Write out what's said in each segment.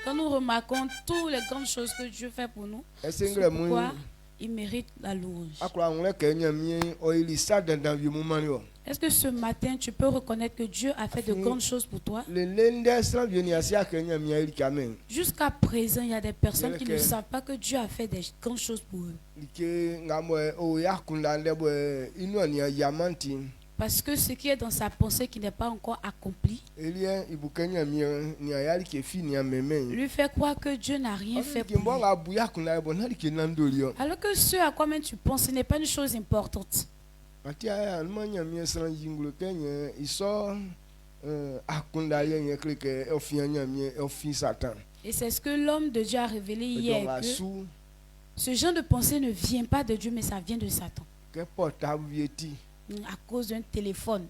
Quand nous remarquons toutes les grandes choses que Dieu fait pour nous, c'est pourquoi il mérite la louange. Est-ce que ce matin tu peux reconnaître que Dieu a fait de grandes choses pour toi? Jusqu'à présent, il y a des personnes qui ne savent pas que Dieu a fait des grandes choses pour eux. Parce que ce qui est dans sa pensée qui n'est pas encore accompli lui fait croire que Dieu n'a rien fait pour lui. Alors que ce à quoi même tu penses, ce n'est pas une chose importante. Et c'est ce que l'homme de Dieu a révélé hier, que ce genre de pensée ne vient pas de Dieu, mais ça vient de Satan. À cause d'un téléphone,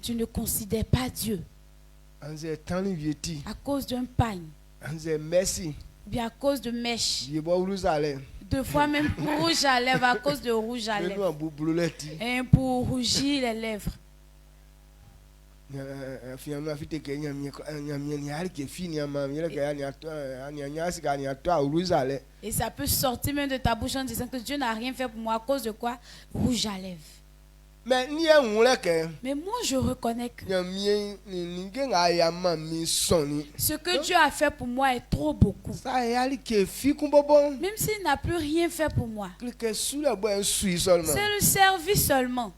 tu ne considères pas Dieu. À cause d'un pagne, bien à cause de mèche, deux fois même pour rouge à lèvres, à cause de rouge à lèvres, et pour rougir les lèvres. Et ça peut sortir même de ta bouche en disant que Dieu n'a rien fait pour moi. À cause de quoi? Rouge à lèvres. Mais moi je reconnais que ce que Dieu a fait pour moi est trop beaucoup. Même s'il n'a plus rien fait pour moi, c'est le service seulement.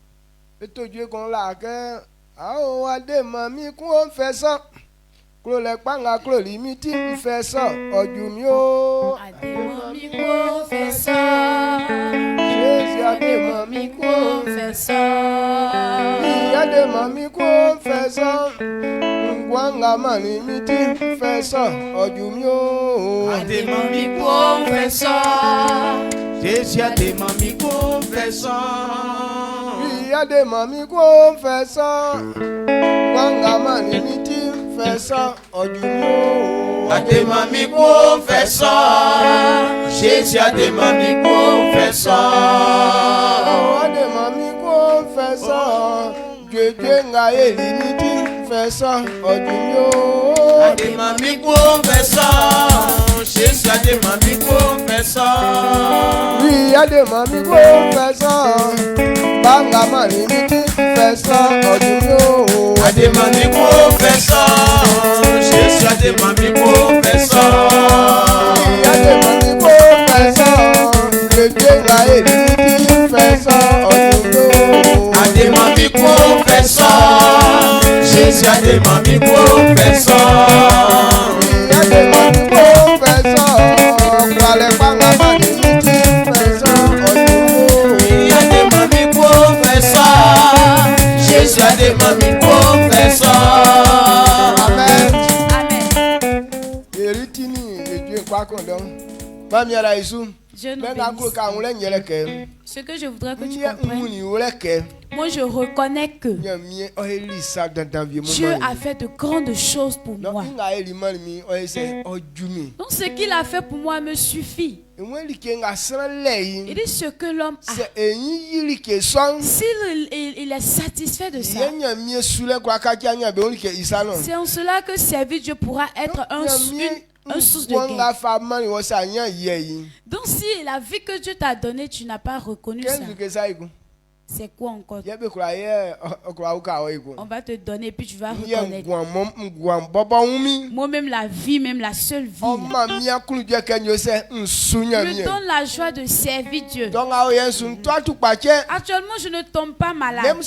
Jésus a des mamie Dieu nous bénisse. Ce que je voudrais que tu comprennes, moi je reconnais que Dieu a fait de grandes choses pour moi. Donc ce qu'il a fait pour moi me suffit. Il dit ce que l'homme a. S'il est satisfait de ça, c'est en cela que servir Dieu pourra être une source de gain. Donc si la vie que Dieu t'a donnée, tu n'as pas reconnu ça, c'est quoi encore? On va te donner puis tu vas reconnaître. Moi-même la vie, même la seule vie, me donne la joie de servir Dieu. Actuellement je ne tombe pas malade. Même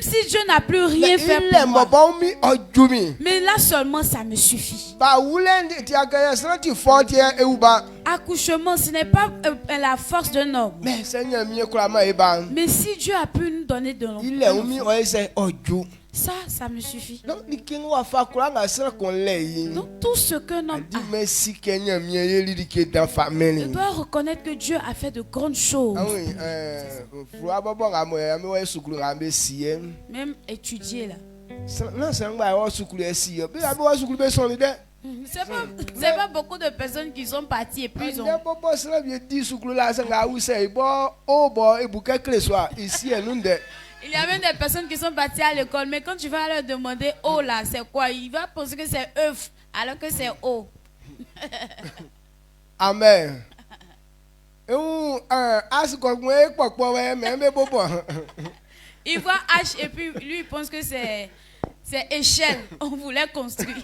si Dieu n'a plus rien fait pour moi, mais là seulement ça me suffit. Accouchement, ce n'est pas la force d'un homme. Mais si Dieu a pu nous donner de l'enfant, ça me suffit. Donc tout ce qu'un homme a, il doit reconnaître que Dieu a fait de grandes choses. Même étudier là. C'est pas beaucoup de personnes qui sont parties et puis ils ont... Il y a même des personnes qui sont parties à l'école, mais quand tu vas leur demander oh là, c'est quoi? Il va penser que c'est œuf, alors que c'est oh. Amen. Il voit H et puis lui il pense que c'est échelle. On voulait construire.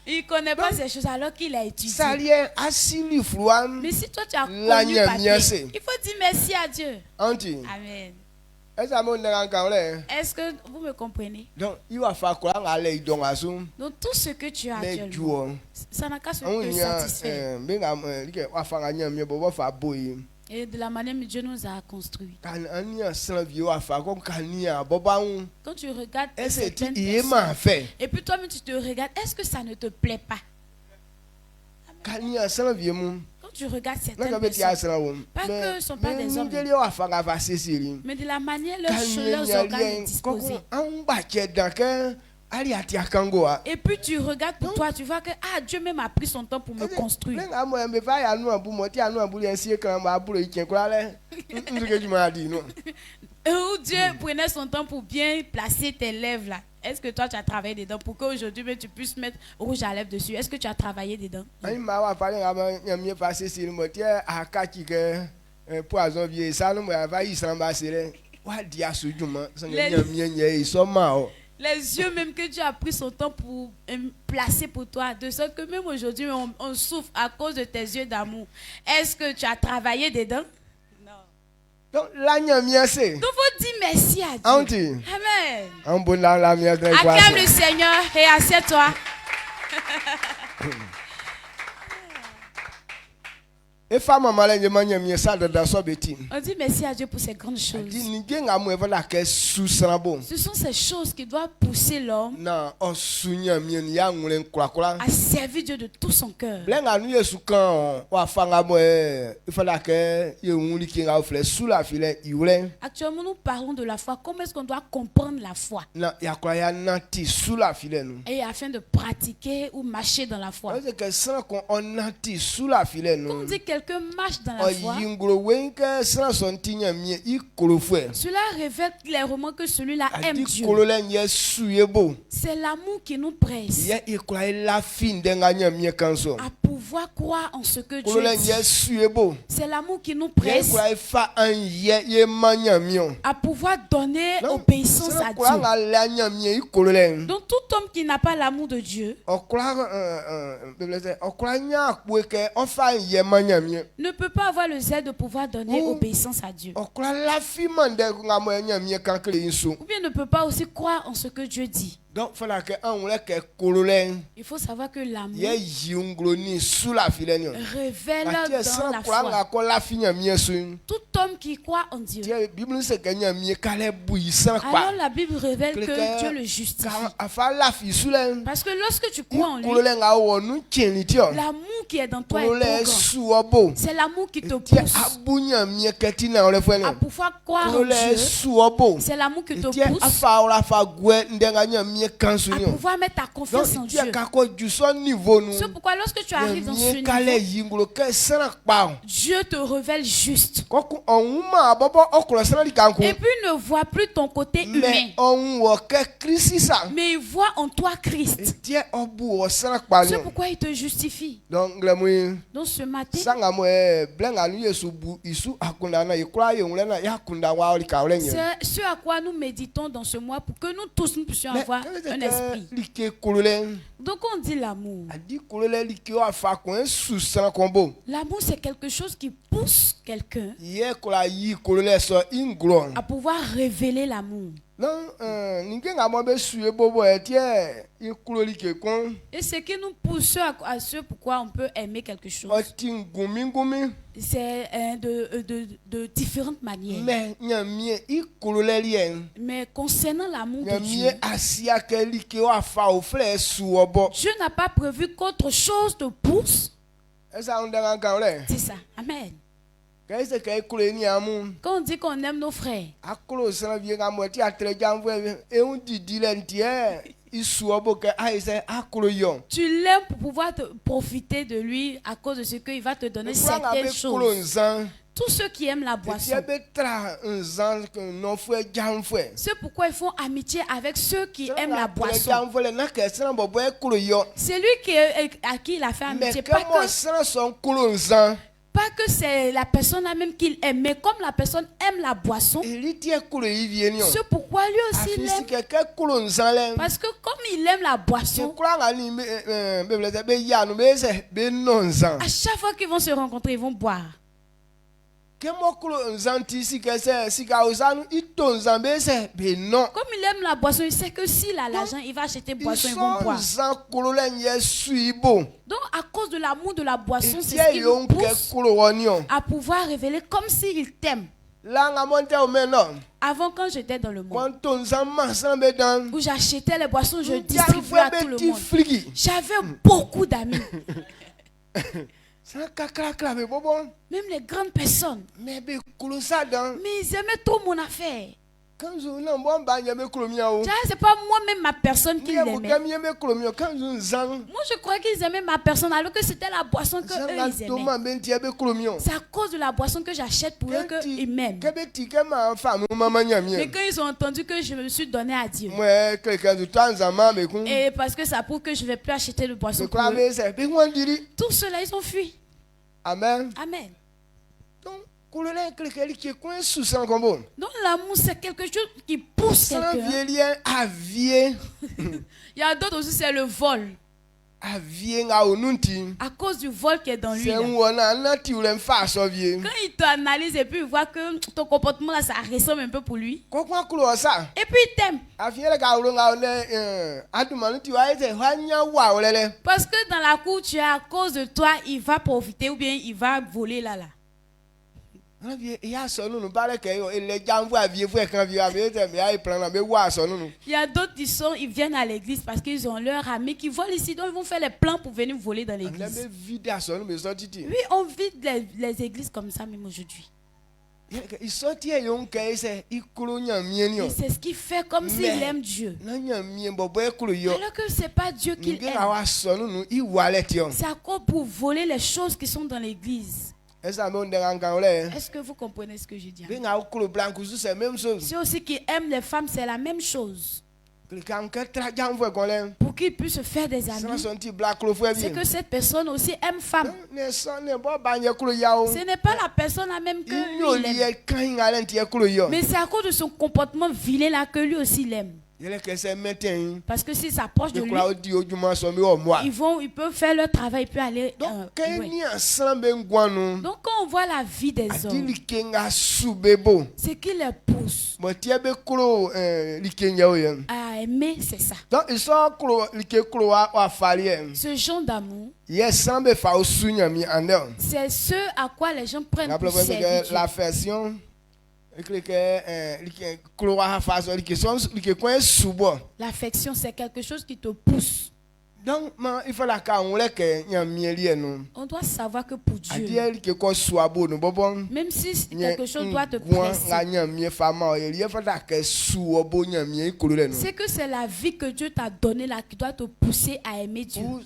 Il ne connaît pas ces choses alors qu'il a étudié. Mais si toi tu as connu papier, il faut dire merci à Dieu. Amen. Est-ce que vous me comprenez? Donc tout ce que tu as actuellement, ça n'a qu'à se satisfaire. Et de la manière dont Dieu nous a construits. Quand tu regardes certaines personnes, et puis toi-même tu te regardes, est-ce que ça ne te plaît pas? Quand tu regardes certaines personnes, pas que ce ne sont pas des hommes, mais de la manière dont leurs organes sont disposés. Et puis tu regardes pour toi, tu vois que Dieu même a pris son temps pour me construire. Ou Dieu prenait son temps pour bien placer tes lèvres là. Est-ce que toi tu as travaillé dedans pour qu'aujourd'hui tu puisses mettre rouge à lèvres dessus? Est-ce que tu as travaillé dedans? Les yeux même que Dieu a pris son temps pour placer pour toi, de sorte que même aujourd'hui on souffre à cause de tes yeux d'amour. Est-ce que tu as travaillé dedans? Non. Donc faut dire merci à Dieu. Amen. Acclame le Seigneur et assieds-toi. On dit merci à Dieu pour ces grandes choses. Ce sont ces choses qui doivent pousser l'homme à servir Dieu de tout son cœur. Actuellement, nous parlons de la foi. Comment est-ce qu'on doit comprendre la foi? Et afin de pratiquer ou marcher dans la foi. Quand on dit quelqu'un marche dans la foi, cela révèle clairement que celui-là aime Dieu. C'est l'amour qui nous presse à pouvoir croire en ce que Dieu dit. C'est l'amour qui nous presse à pouvoir donner obéissance à Dieu. Donc tout homme qui n'a pas l'amour de Dieu ne peut pas avoir le zèle de pouvoir donner obéissance à Dieu. Ou bien ne peut pas aussi croire en ce que Dieu dit. Donc, il faut savoir que l'amour révèle dans la foi. Tout homme qui croit en Dieu. Alors la Bible révèle que Dieu le justifie. Parce que lorsque tu crois en lui, l'amour qui est dans toi est trop grand. C'est l'amour qui te pousse à pouvoir croire en Dieu. C'est l'amour qui te pousse à pouvoir mettre ta confiance en Dieu. C'est pourquoi lorsque tu arrives dans ce niveau, Dieu te révèle juste. Et puis ne voit plus ton côté humain, mais il voit en toi Christ. C'est pourquoi il te justifie. Donc ce matin, c'est ce à quoi nous méditons dans ce mois pour que nous tous nous puissions avoir un esprit. Donc on dit l'amour. L'amour c'est quelque chose qui pousse quelqu'un à pouvoir révéler l'amour. Et ce qui nous pousse à ce pourquoi on peut aimer quelque chose, c'est de différentes manières. Mais concernant l'amour de Dieu, Dieu n'a pas prévu qu'autre chose te pousse. C'est ça. Amen. Quand on dit qu'on aime nos frères, tu l'aimes pour pouvoir profiter de lui à cause de ce qu'il va te donner certaines choses. Tous ceux qui aiment la boisson, c'est pourquoi ils font amitié avec ceux qui aiment la boisson. C'est lui à qui il a fait amitié. Pas que c'est la personne même qu'il aime, mais comme la personne aime la boisson, c'est pourquoi lui aussi l'aime. Parce que comme il aime la boisson, à chaque fois qu'ils vont se rencontrer, ils vont boire. Comme il aime la boisson, il sait que s'il a l'argent, il va acheter boisson, ils vont boire. Donc à cause de l'amour de la boisson, c'est ce qui nous pousse à pouvoir révéler comme s'il t'aime. Avant, quand j'étais dans le monde, où j'achetais les boissons, je distribuais à tout le monde. J'avais beaucoup d'amis. Même les grandes personnes. Mais ils aimaient trop mon affaire. C'est pas moi-même ma personne qu'ils aimaient. Moi je croyais qu'ils aimaient ma personne alors que c'était la boisson que eux ils aimaient. C'est à cause de la boisson que j'achète pour eux qu'ils m'aiment. Mais quand ils ont entendu que je me suis donné à Dieu, et parce que ça prouve que je ne vais plus acheter de boisson pour eux, tout cela ils ont fui. Amen. Amen. Donc l'amour c'est quelque chose qui pousse quelqu'un. Il y a d'autres aussi, c'est le vol. À cause du vol qui est dans lui. Quand il t'analyse et puis il voit que ton comportement là, ça ressemble un peu pour lui. Et puis il t'aime. Parce que dans la cour, tu es à cause de toi, il va profiter ou bien il va voler là. Il y a d'autres qui viennent à l'église parce qu'ils ont leurs amis qui volent ici, donc ils vont faire les plans pour venir voler dans l'église. Oui, on vide les églises comme ça même aujourd'hui. Et c'est ce qu'il fait comme s'il aime Dieu. Alors que ce n'est pas Dieu qu'il aime. C'est à cause pour voler les choses qui sont dans l'église. Est-ce que vous comprenez ce que je dis? Ceux aussi qui aiment les femmes, c'est la même chose. Pour qu'ils puissent faire des amis, c'est que cette personne aussi aime femme. Ce n'est pas la personne la même que lui l'aime, mais c'est à cause de son comportement vilain là que lui aussi l'aime. Parce que s'ils s'approchent de lui, ils peuvent faire leur travail, ils peuvent aller donc quand on voit la vie des hommes, c'est qui les pousse à aimer, c'est ça. Ce genre d'amour, c'est ce à quoi les gens prennent pour servir Dieu. L'affection, c'est quelque chose qui te pousse. Donc, on doit savoir que pour Dieu, même si quelque chose doit te presser, c'est que c'est la vie que Dieu t'a donnée là qui doit te pousser à aimer Dieu. Ou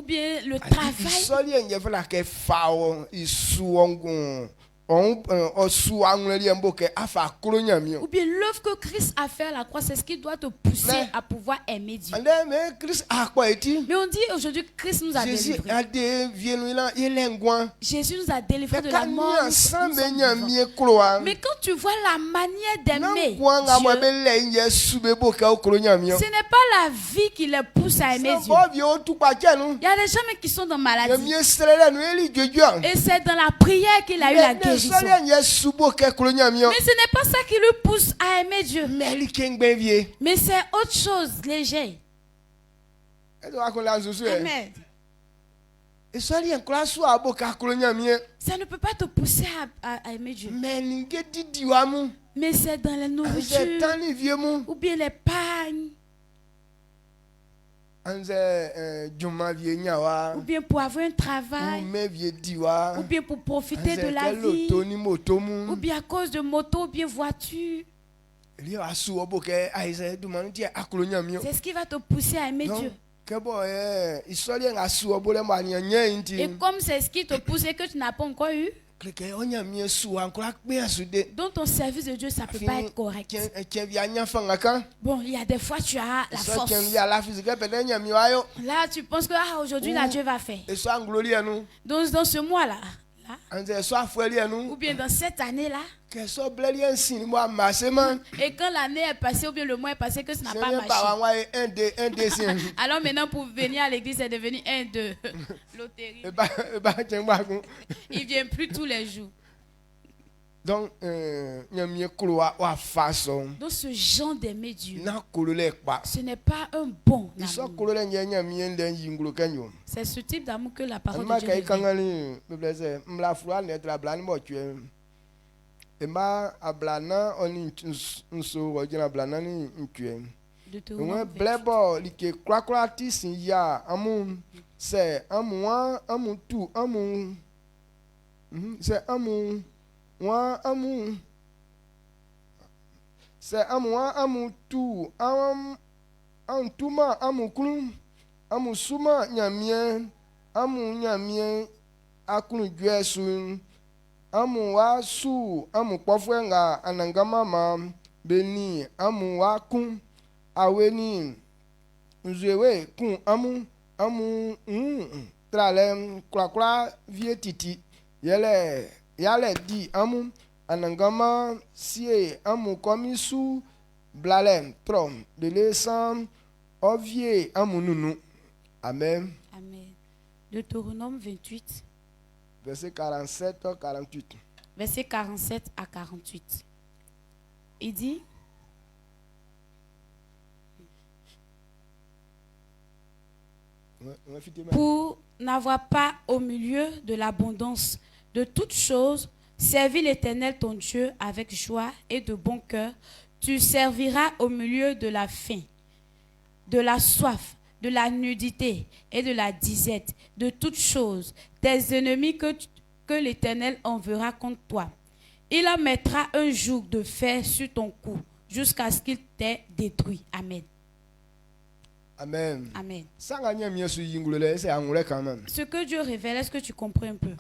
bien le travail. Ou bien l'œuvre que Christ a fait à la croix, c'est ce qui doit te pousser à pouvoir aimer Dieu. Mais on dit aujourd'hui Christ nous a délivrés. Jésus nous a délivrés de la mort. Mais quand tu vois la manière d'aimer Dieu, ce n'est pas la vie qui les pousse à aimer Dieu. Il y a des gens qui sont dans maladie. Et c'est dans la prière qu'il a eu la guérison. Mais ce n'est pas ça qui lui pousse à aimer Dieu. Mais c'est autre chose, léger. Amen. Ça ne peut pas te pousser à aimer Dieu. Mais c'est dans la nourriture ou bien les pagnes. ou bien pour avoir un travail, ou bien pour profiter de la vie, ou bien à cause de moto, ou bien voiture. C'est ce qui va te pousser à aimer Dieu. Et comme c'est ce qui te pousse et que tu n'as pas encore eu, dans ton service de Dieu, ça ne peut pas être correct. Bon, il y a des fois tu as la force. Là, tu penses que aujourd'hui, là, Dieu va faire. Dans ce mois-là, ou bien dans cette année-là, et quand l'année est passée ou bien le mois est passé que ça n'a pas marché, alors maintenant pour venir à l'église c'est devenu 1-2 loterie. Il ne vient plus tous les jours. Donc dans ce genre d'aimer Dieu, ce n'est pas un bon amour. C'est ce type d'amour que la parole de Dieu révèle. Emma ablana oni nso wajina ablana ni ntwe. Nwe blebo like kwakwa tisin ya amu se amuwa amu tu amu se amu wa amu se amuwa amu tu antuma amu kulum amu suma nyamie akunu gwesu amu wa su amu kpofwe nga anangama ma beni amu wa kun aweni nzewe kun amu trale kwakwa vie titi yale di amu anangama sie amu komisu blale trom de lesan ovie amu nunu. Amen. Amen. Deutéronome 28 verset 47-48. Verset 47 à 48. Il dit, pour n'avoir pas au milieu de l'abondance de toutes choses, servir l'Éternel ton Dieu avec joie et de bon cœur, tu serviras au milieu de la faim, de la soif, de la nudité et de la disette, de toutes choses, tes ennemis que l'Éternel enverra contre toi. Il en mettra un joug de fer sur ton cou, jusqu'à ce qu'il t'ait détruit. Amen. Amen. Amen. Ce que Dieu révèle, est-ce que tu comprends un peu?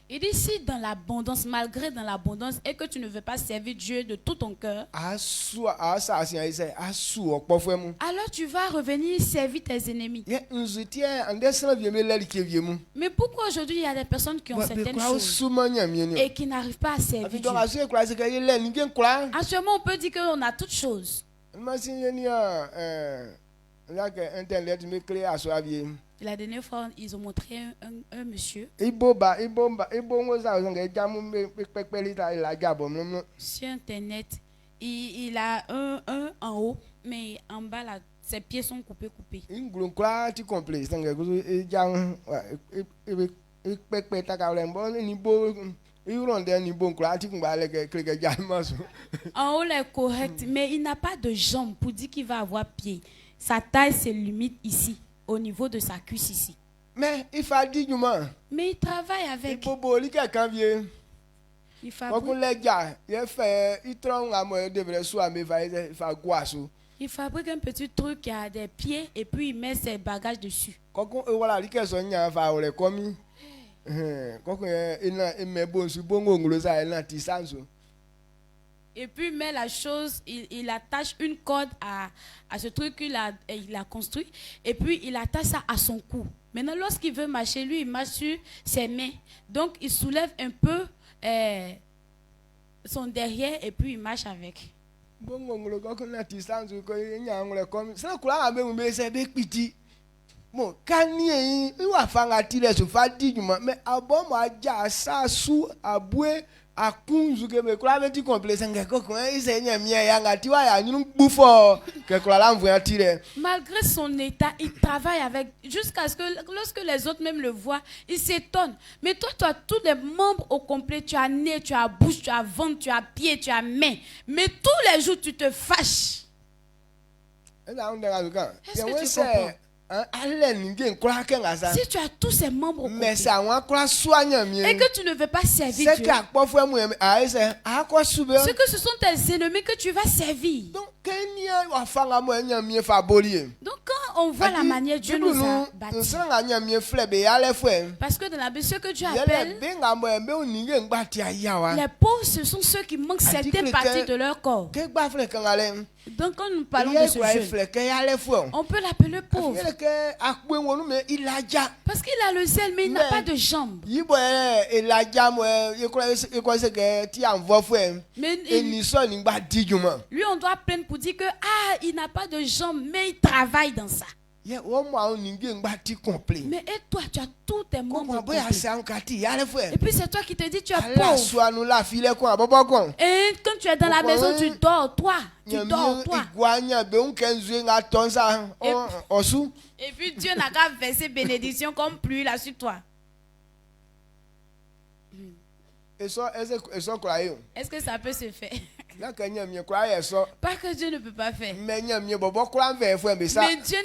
Il dit si dans l'abondance, malgré dans l'abondance, et que tu ne veux pas servir Dieu de tout ton cœur, alors tu vas revenir servir tes ennemis. Mais pourquoi aujourd'hui il y a des personnes qui ont certaines choses et qui n'arrivent pas à servir Dieu? Actuellement, on peut dire qu'on a toutes choses. La dernière fois, ils ont montré un monsieur sur Internet. Il a un en haut, mais en bas, là, ses pieds sont coupés. En haut, il est correct, mais il n'a pas de jambes pour dire qu'il va avoir pied. Sa taille se limite ici, au niveau de sa cuisse ici. Mais il travaille avec. Il fabrique un petit truc qui a des pieds et puis il met ses bagages dessus. Et puis il met la chose, il attache une corde à ce truc qu'il a construit et puis il attache ça à son cou. Maintenant lorsqu'il veut marcher, lui il marche sur ses mains. Donc il soulève un peu son derrière et puis il marche avec. Bon, kani wa fanga tile so fadi juma mais abom aja sa su abwe Malgré son état, il travaille avec, jusqu'à ce que lorsque les autres même le voient, ils s'étonnent. Mais toi, tu as tous les membres au complet. Tu as nez, tu as bouche, tu as ventre, tu as pied, tu as main. Mais tous les jours, tu te fâches. Est-ce que tu comprends? Si tu as tous ces membres au complet, et que tu ne veux pas servir Dieu, c'est que ce sont tes ennemis que tu vas servir. Donc quand on voit la manière Dieu nous a bâtis, parce que dans la Bible, ce que Dieu appelle les pauvres, ce sont ceux qui manquent certaines parties de leur corps. Donc quand nous parlons de ce jeune, on peut l'appeler pauvre. Parce qu'il a le zèle, mais il n'a pas de jambes. Mais lui, on doit plaindre pour dire que il n'a pas de jambes, mais il travaille dans ça. Mais et toi, tu as tous tes membres complets. Et puis c'est toi qui te dis tu es pauvre. Et quand tu es dans la maison, tu dors, toi. Tu dors, toi. Et puis Dieu n'a qu'à verser bénédiction comme pluie là sur toi. Est-ce que ça peut se faire? Pas que Dieu ne peut pas faire. Mais Dieu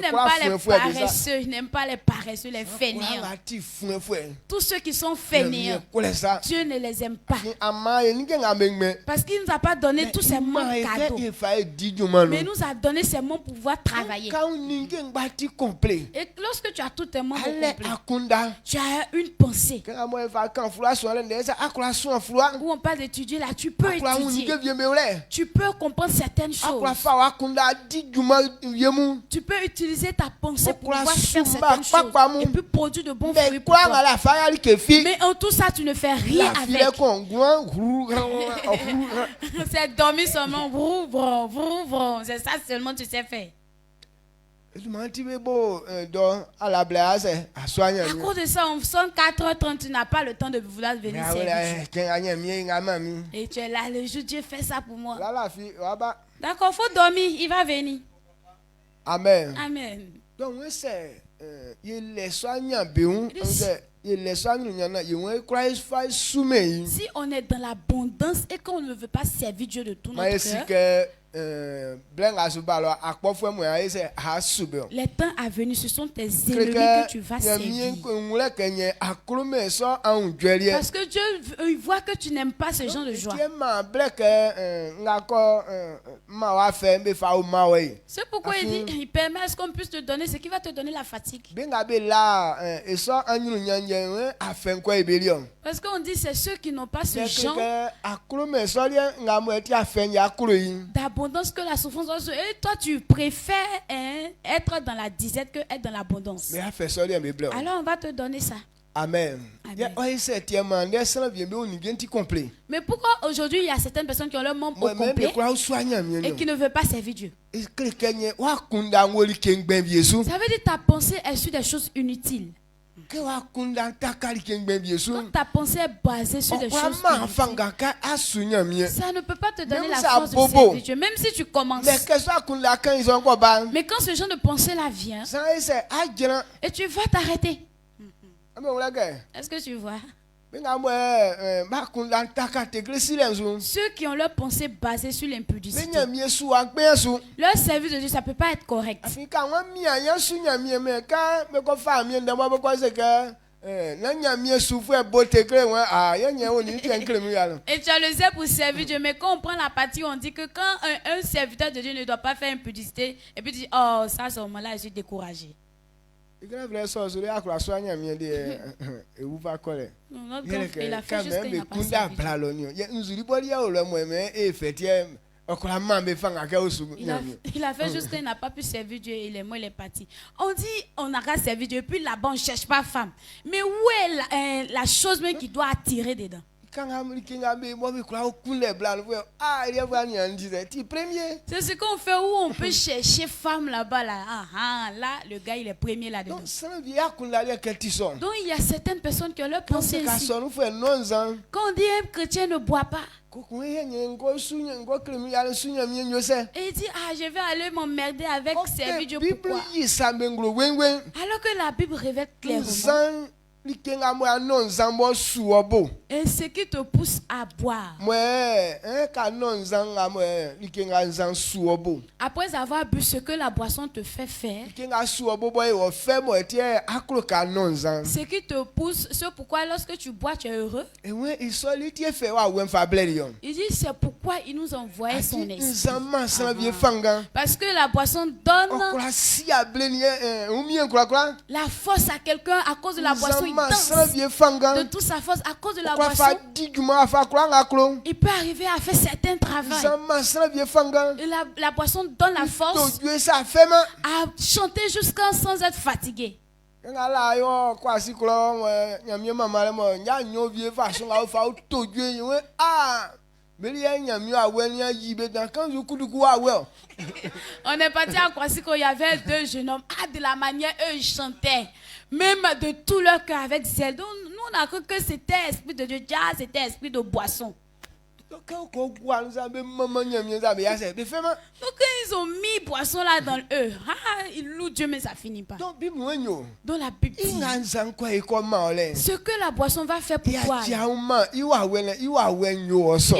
n'aime pas les paresseux. Il n'aime pas les paresseux, les fainéants. Tous ceux qui sont fainéants, Dieu ne les aime pas. Parce qu'il ne nous a pas donné tous ces membres cadeaux. Mais il nous a donné ces membres pour pouvoir travailler. Et lorsque tu as tous tes membres complets, tu as une pensée. Où on parle d'étudier là, tu peux étudier. Tu peux comprendre certaines choses. Tu peux utiliser ta pensée pour pouvoir faire certaines choses et puis produire de bons fruits pour toi. Mais en tout ça, tu ne fais rien avec. C'est dormir seulement. C'est ça seulement que tu sais faire. À cause de ça, on sonne 4h30, tu n'as pas le temps de vouloir venir servir. Et tu es là, le jour Dieu fait ça pour moi. D'accord, il faut dormir, il va venir. Amen. Amen. Donc, c'est si on est dans l'abondance et qu'on ne veut pas servir Dieu de tout notre cœur, les temps à venir, ce sont tes ennemis que tu vas servir. Parce que Dieu il voit que tu n'aimes pas ce genre de joie. C'est pourquoi il dit, il permet à ce qu'on puisse te donner ce qui va te donner la fatigue. Parce qu'on dit c'est ceux qui n'ont pas ce genre d'abondance que la souffrance. Et toi tu préfères être dans la disette que être dans l'abondance. Alors on va te donner ça. Amen. Mais pourquoi aujourd'hui il y a certaines personnes qui ont leur membre au complet et qui ne veulent pas servir Dieu? Ça veut dire ta pensée est sur des choses inutiles. Quand ta pensée est basée sur des choses inutiles, ça ne peut pas te donner la force de servir Dieu, même si tu commences. Mais quand ce genre de pensée-là vient, et tu vas t'arrêter. Est-ce que tu vois? Ceux qui ont leur pensée basée sur l'impudicité, leur service de Dieu, ça ne peut pas être correct. Et tu as le zèle pour servir Dieu, mais quand on prend la partie, on dit que quand un serviteur de Dieu ne doit pas faire impudicité, et puis tu dis, oh, ça, à ce moment-là, je suis découragé. Non, notre grand frère, il a fait juste qu'il n'a pas servi. Il a fait juste qu'il n'a pas pu servir Dieu et il est parti. On dit on n'a qu'à servir Dieu, puis là-bas on ne cherche pas femme. Mais où est la chose même qui doit attirer dedans? C'est ce qu'on fait où on peut chercher femme là-bas. Là, le gars, il est premier là-dedans. Donc, il y a certaines personnes qui ont leur pensée ici. Quand on dit un chrétien ne boit pas, et il dit, je vais aller m'emmerder avec ces vidéos. Pourquoi? Alors que la Bible révèle clairement. Et ce qui te pousse à boire. Après avoir bu ce que la boisson te fait faire. Ce qui te pousse, c'est pourquoi lorsque tu bois, tu es heureux. Il dit, c'est pourquoi il nous envoyait son esprit. Parce que la boisson donne la force à quelqu'un à cause de la boisson. De toute sa force à cause de la boisson. Il peut arriver à faire certains travaux. Et la boisson donne la force à chanter jusqu'à sans être fatigué. On est parti à Kwasiko, il y avait deux jeunes hommes. De la manière eux ils chantaient, même de tout leur cœur avec zèle. Donc nous on a cru que c'était esprit de Dieu, c'était esprit de boisson. Donc quand ils ont mis boisson là dans eux, ils louent Dieu mais ça finit pas. Donc la Bible dit ce que la boisson va faire pour toi. Il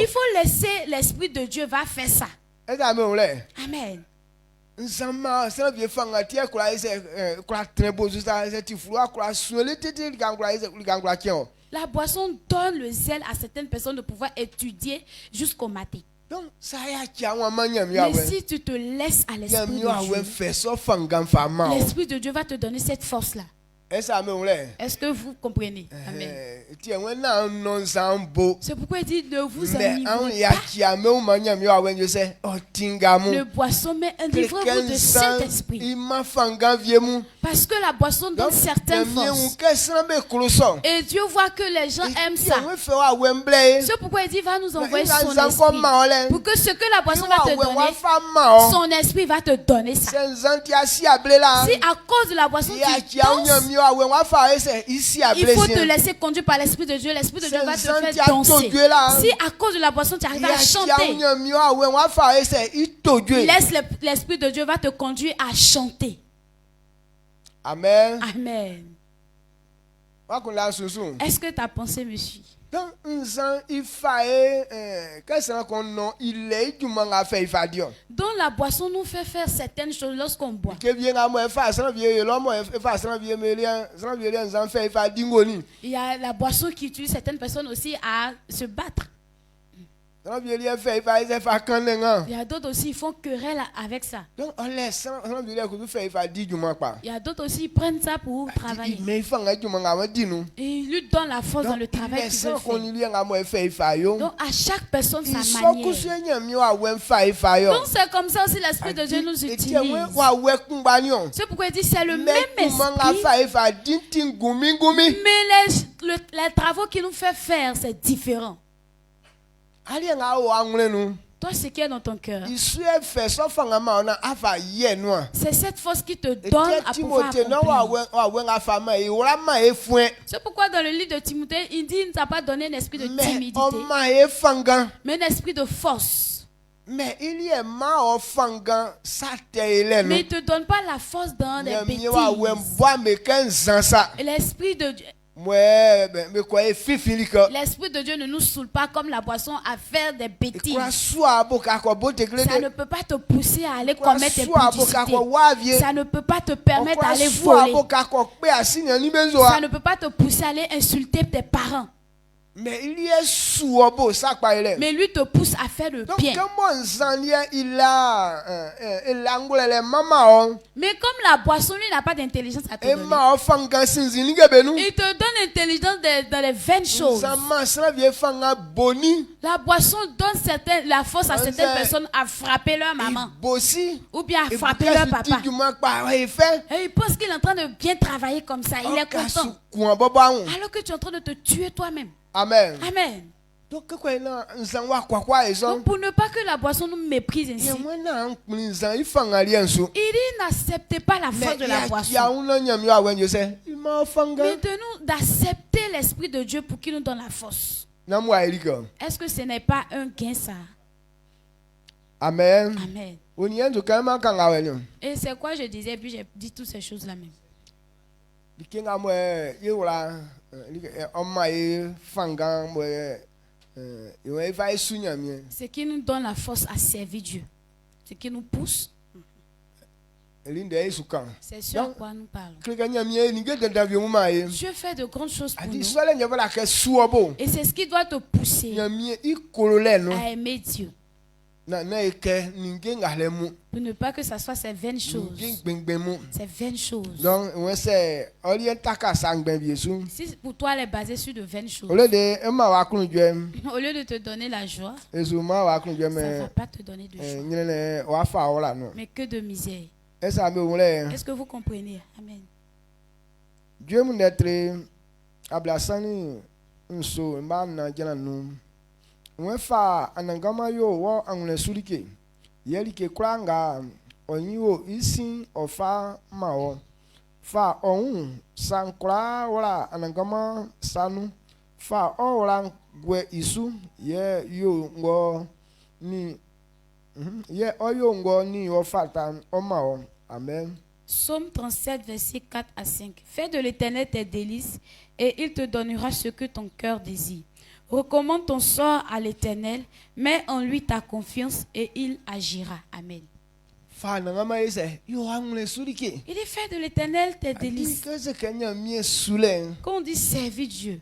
faut laisser l'esprit de Dieu va faire ça. Amen. La boisson donne le zèle à certaines personnes de pouvoir étudier jusqu'au matin. Mais si tu te laisses à l'esprit de Dieu, l'esprit de Dieu va te donner cette force-là. Est-ce que vous comprenez? Amen. C'est pourquoi il dit ne vous enivrez pas. Le boisson, mais enivrez-vous de Saint-Esprit. Parce que la boisson donne certaines forces. Et Dieu voit que les gens aiment ça. C'est pourquoi il dit va nous envoyer son esprit. Pour que ce que la boisson va te donner, son esprit va te donner ça. Si à cause de la boisson tu danses, il faut te laisser conduire par l'esprit de Dieu. L'esprit de Dieu va te faire danser. Si à cause de la boisson tu arrives à chanter, laisse l'esprit de Dieu va te conduire à chanter. Amen. Amen. Est-ce que ta pensée me suit? Donc la boisson nous fait faire certaines choses lorsqu'on boit. Il y a la boisson qui utilise certaines personnes aussi à se battre. Il y a d'autres aussi, ils font querelle avec ça. Il y a d'autres aussi, ils prennent ça pour travailler. Et ils lui donnent la force dans le travail qu'ils veulent faire. Donc à chaque personne sa manière. Donc c'est comme ça aussi l'esprit de Dieu nous utilise. C'est pourquoi il dit c'est le même esprit. Mais les travaux qu'il nous fait faire, c'est différent. Toi, ce qui est dans ton cœur, c'est cette force qui te donne à pouvoir accomplir. C'est pourquoi dans le livre de Timothée, il dit il ne t'a pas donné un esprit de timidité, mais un esprit de force. Mais il ne te donne pas la force dans des bêtises. L'esprit de Dieu. L'esprit de Dieu ne nous saoule pas comme la boisson à faire des bêtises. Ça ne peut pas te pousser à aller commettre des impudicités. Ça ne peut pas te permettre d'aller voler. Ça ne peut pas te pousser à aller insulter tes parents. Mais lui te pousse à faire le bien. Mais comme la boisson, lui n'a pas d'intelligence à te donner. Il te donne l'intelligence dans les vaines choses. La boisson donne la force à certaines personnes à frapper leur maman. Ou bien à frapper leur papa. Et il pense qu'il est en train de bien travailler comme ça. Il est content. Alors que tu es en train de te tuer toi-même. Amen. Amen. Donc pour ne pas que la boisson nous méprise ainsi, il n'acceptait pas la force de la boisson. Mais de nous d'accepter l'Esprit de Dieu pour qu'il nous donne la force. Est-ce que ce n'est pas un gain ça? Amen. Amen. Et c'est quoi je disais, puis j'ai dit toutes ces choses là même. Ce qui nous donne la force à servir Dieu, ce qui nous pousse, c'est ce à quoi nous parlons. Dieu fait de grandes choses pour nous. Et c'est ce qui doit te pousser à aimer Dieu. Pour ne pas que ça soit ces vaines choses. Ces vaines choses. Si pour toi elle est basée sur de vaines choses, au lieu de te donner la joie, ça ne va pas te donner de joie, mais que de misère. Est-ce que vous comprenez? Amen. Dieu m'a dit, Ablasani, so, on fa anangama yo wo angle sulike yeli ke kranga onyiwo isin ofa mawo fa on sankra wala anangama sanu fa ora gwe isu ye yo ngo ni ye oyo ngo ni ofata o mawo. Amen. Psaume 37 verset 4 à 5. Fais de l'Éternel tes délices et il te donnera ce que ton cœur désire. Recommande ton sort à l'Éternel, mets en lui ta confiance et il agira. Amen. Il est fait de l'Éternel tes délices. Quand on dit servir Dieu,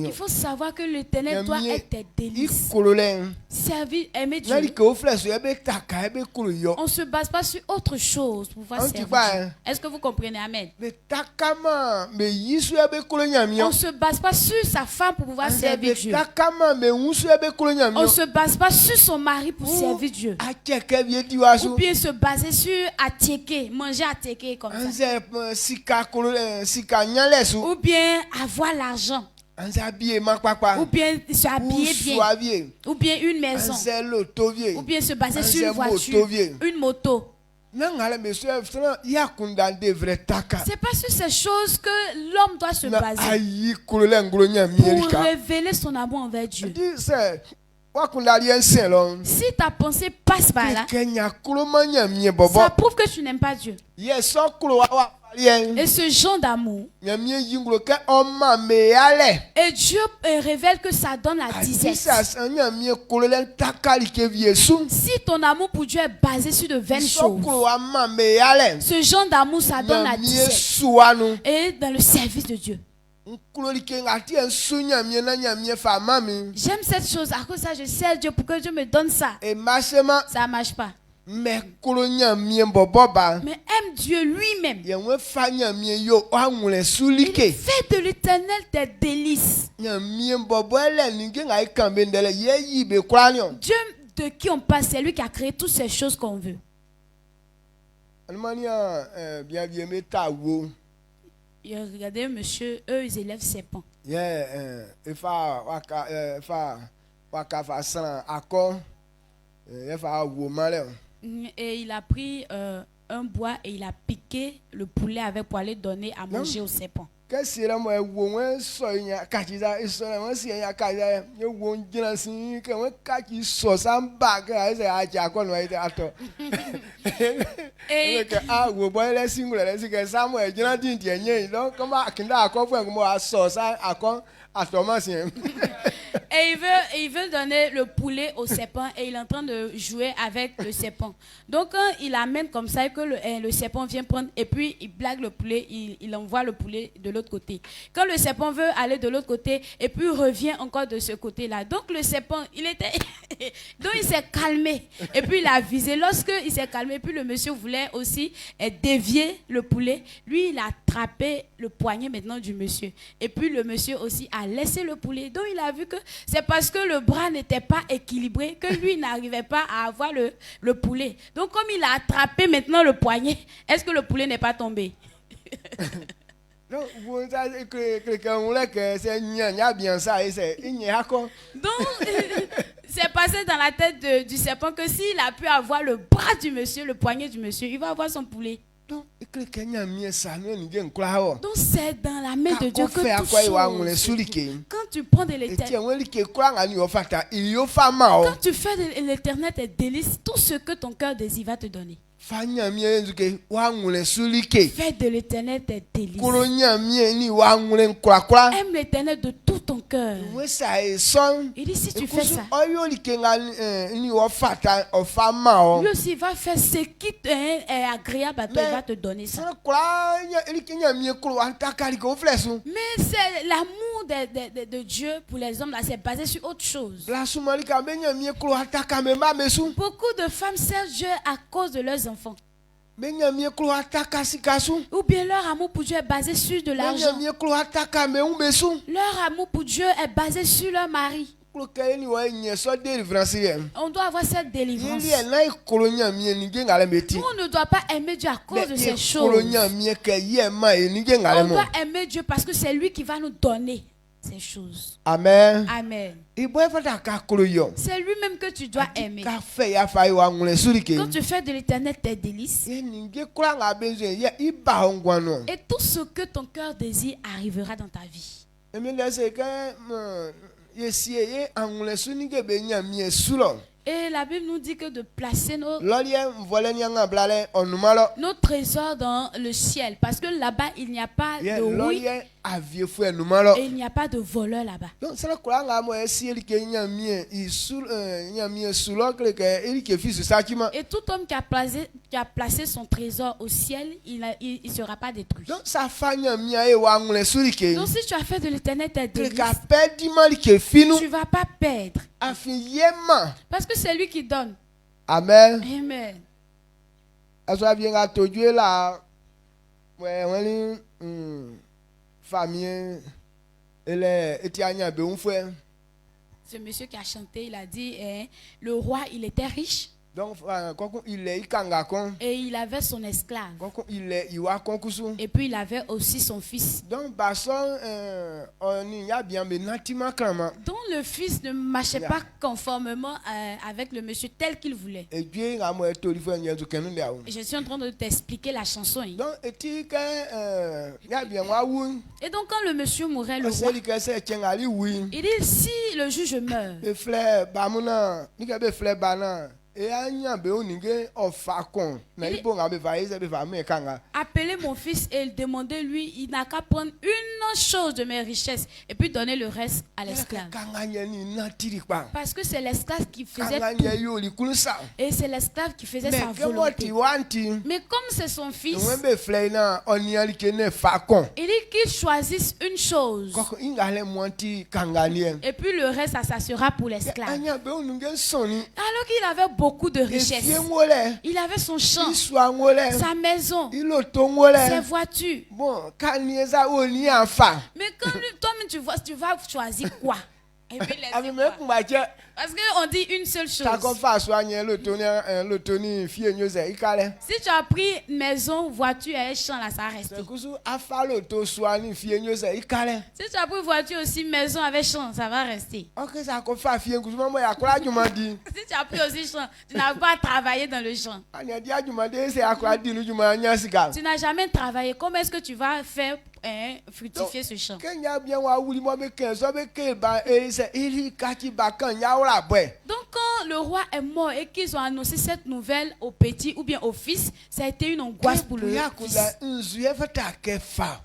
il faut savoir que l'Éternel doit être tes délices. Servir, aimer Dieu. On ne se base pas sur autre chose pour pouvoir servir Dieu. Est-ce que vous comprenez? Amen. On ne se base pas sur sa femme pour pouvoir servir Dieu. On ne se base pas sur son mari pour servir Dieu. Ou bien se baser sur attiéké, manger attiéké comme ça. Ou bien avoir l'argent. Ou bien se habiller bien. Ou bien une maison. Ou bien se baser sur une voiture, une moto. C'est pas sur ces choses que l'homme doit se baser pour révéler son amour envers Dieu. Si ta pensée passe par là, ça prouve que tu n'aimes pas Dieu. Et ce genre d'amour, et Dieu révèle que ça donne la disette. Si ton amour pour Dieu est basé sur de vaines choses, ce genre d'amour, ça donne la disette. Et dans le service de Dieu. J'aime cette chose, à cause de ça je sers Dieu pour que Dieu me donne ça. Ça ne marche pas. Mais aime Dieu lui-même. Il fait de l'Éternel tes délices. Dieu de qui on passe, c'est lui qui a créé toutes ces choses qu'on veut. Regardez, monsieur, eux, ils élèvent ses pans. Et il a pris un bois et il a piqué le poulet avec pour aller donner à manger au serpent. Et il veut donner le poulet au serpent et il est en train de jouer avec le serpent. Donc quand il amène comme ça et que le serpent vient prendre et puis il blague le poulet, il envoie le poulet de l'autre côté. Quand le serpent veut aller de l'autre côté et puis revient encore de ce côté-là. Donc le serpent, donc il s'est calmé et puis il a visé. Lorsque il s'est calmé, puis le monsieur voulait aussi dévier le poulet. Lui, il a attrapé le poignet maintenant du monsieur. Et puis le monsieur aussi a laissé le poulet. Donc il a vu que c'est parce que le bras n'était pas équilibré que lui n'arrivait pas à avoir le poulet. Donc comme il a attrapé maintenant le poignet, est-ce que le poulet n'est pas tombé? Donc, c'est passé dans la tête du serpent que s'il a pu avoir le bras du monsieur, le poignet du monsieur, il va avoir son poulet. Donc c'est dans la main de Dieu que tout chose. Quand tu prends de l'éternel, quand tu fais de l'éternel tes délices, tout ce que ton cœur désire va te donner. Fais de l'éternel tes délices. Aime l'éternel de tout ton cœur. Il dit si tu fais ça, lui aussi va faire ce qui est agréable à toi, il va te donner ça. Mais c'est l'amour de Dieu pour les hommes là, c'est basé sur autre chose. Beaucoup de femmes servent Dieu à cause de leurs enfants. Ou bien leur amour pour Dieu est basé sur de l'argent. Leur amour pour Dieu est basé sur leur mari. On doit avoir cette délivrance. On ne doit pas aimer Dieu à cause de ces choses. On doit aimer Dieu parce que c'est lui qui va nous donner ces choses. Amen. Amen. C'est lui-même que tu dois aimer. Quand tu fais de l'éternel tes délices, et tout ce que ton cœur désire arrivera dans ta vie. Et la Bible nous dit que de placer nos trésors dans le ciel. Parce que là-bas, il n'y a pas de rouille. Et il n'y a pas de voleur là-bas. Et tout homme qui a placé son trésor au ciel, il ne sera pas détruit. Donc si tu as fait de l'éternel tes délices, tu ne vas pas perdre. Parce que c'est lui qui donne. Amen. Amen. Ce monsieur qui a chanté, il a dit, le roi, il était riche. Donc, et il avait son esclave. Et puis il avait aussi son fils. Donc le fils ne marchait pas conformément avec le monsieur tel qu'il voulait. Et je suis en train de t'expliquer la chanson. Et donc quand le monsieur mourait, le roi, il dit si le juge meurt, appelez mon fils et demandez-lui, il n'a qu'à prendre une chose de mes richesses et puis donner le reste à l'esclave. Parce que c'est l'esclave qui faisait tout. Et c'est l'esclave qui faisait sa volonté. Mais comme c'est son fils, il dit qu'il choisisse une chose. Et puis le reste, ça sera pour l'esclave. Alors qu'il avait beaucoup de richesses. Il avait son champ, sa maison, ses voitures. Mais quand toi-même tu vas choisir quoi? Et puis parce qu'on dit une seule chose. Si tu as pris maison, voiture et champ, là, ça va rester. Si tu as pris voiture aussi, maison avec champ, ça va rester. Si tu as pris aussi champ, tu n'as pas travaillé dans le champ. Tu n'as jamais travaillé. Comment est-ce que tu vas faire fructifier ce champ? Donc quand le roi est mort et qu'ils ont annoncé cette nouvelle au petit ou bien au fils, ça a été une angoisse pour le fils.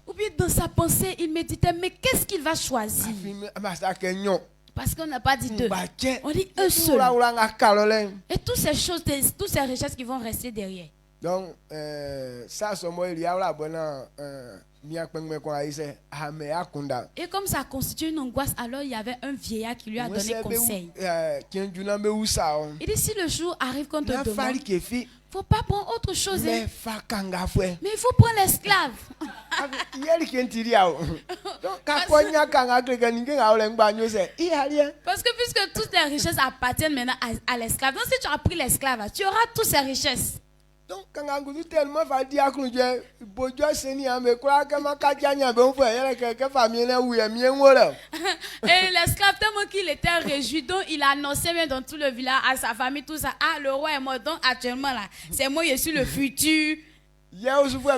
Ou bien dans sa pensée, il méditait, mais qu'est-ce qu'il va choisir? Parce qu'on n'a pas dit deux. On dit eux seuls. Et toutes ces choses, toutes ces richesses qui vont rester derrière. Donc, ça, c'est moi, il y a là, et comme ça constitue une angoisse, alors il y avait un vieillard qui lui a donné conseil. Il dit si le jour arrive qu'on te demande, il ne faut pas prendre autre chose. Mais il faut prendre l'esclave. Parce que puisque toutes les richesses appartiennent maintenant à l'esclave, donc si tu as pris l'esclave, tu auras toutes ces richesses. Donc quand on tellement va dire que je bojo seni ame kwa kama kajanya be onfo yele que famille na wuye mi enwo. Et l'esclave tellement qu'il était réjoui, donc il annonçait même dans tout le village à sa famille tout ça. Ah, le roi est mort, donc actuellement là, c'est moi je suis le futur. Donc le jour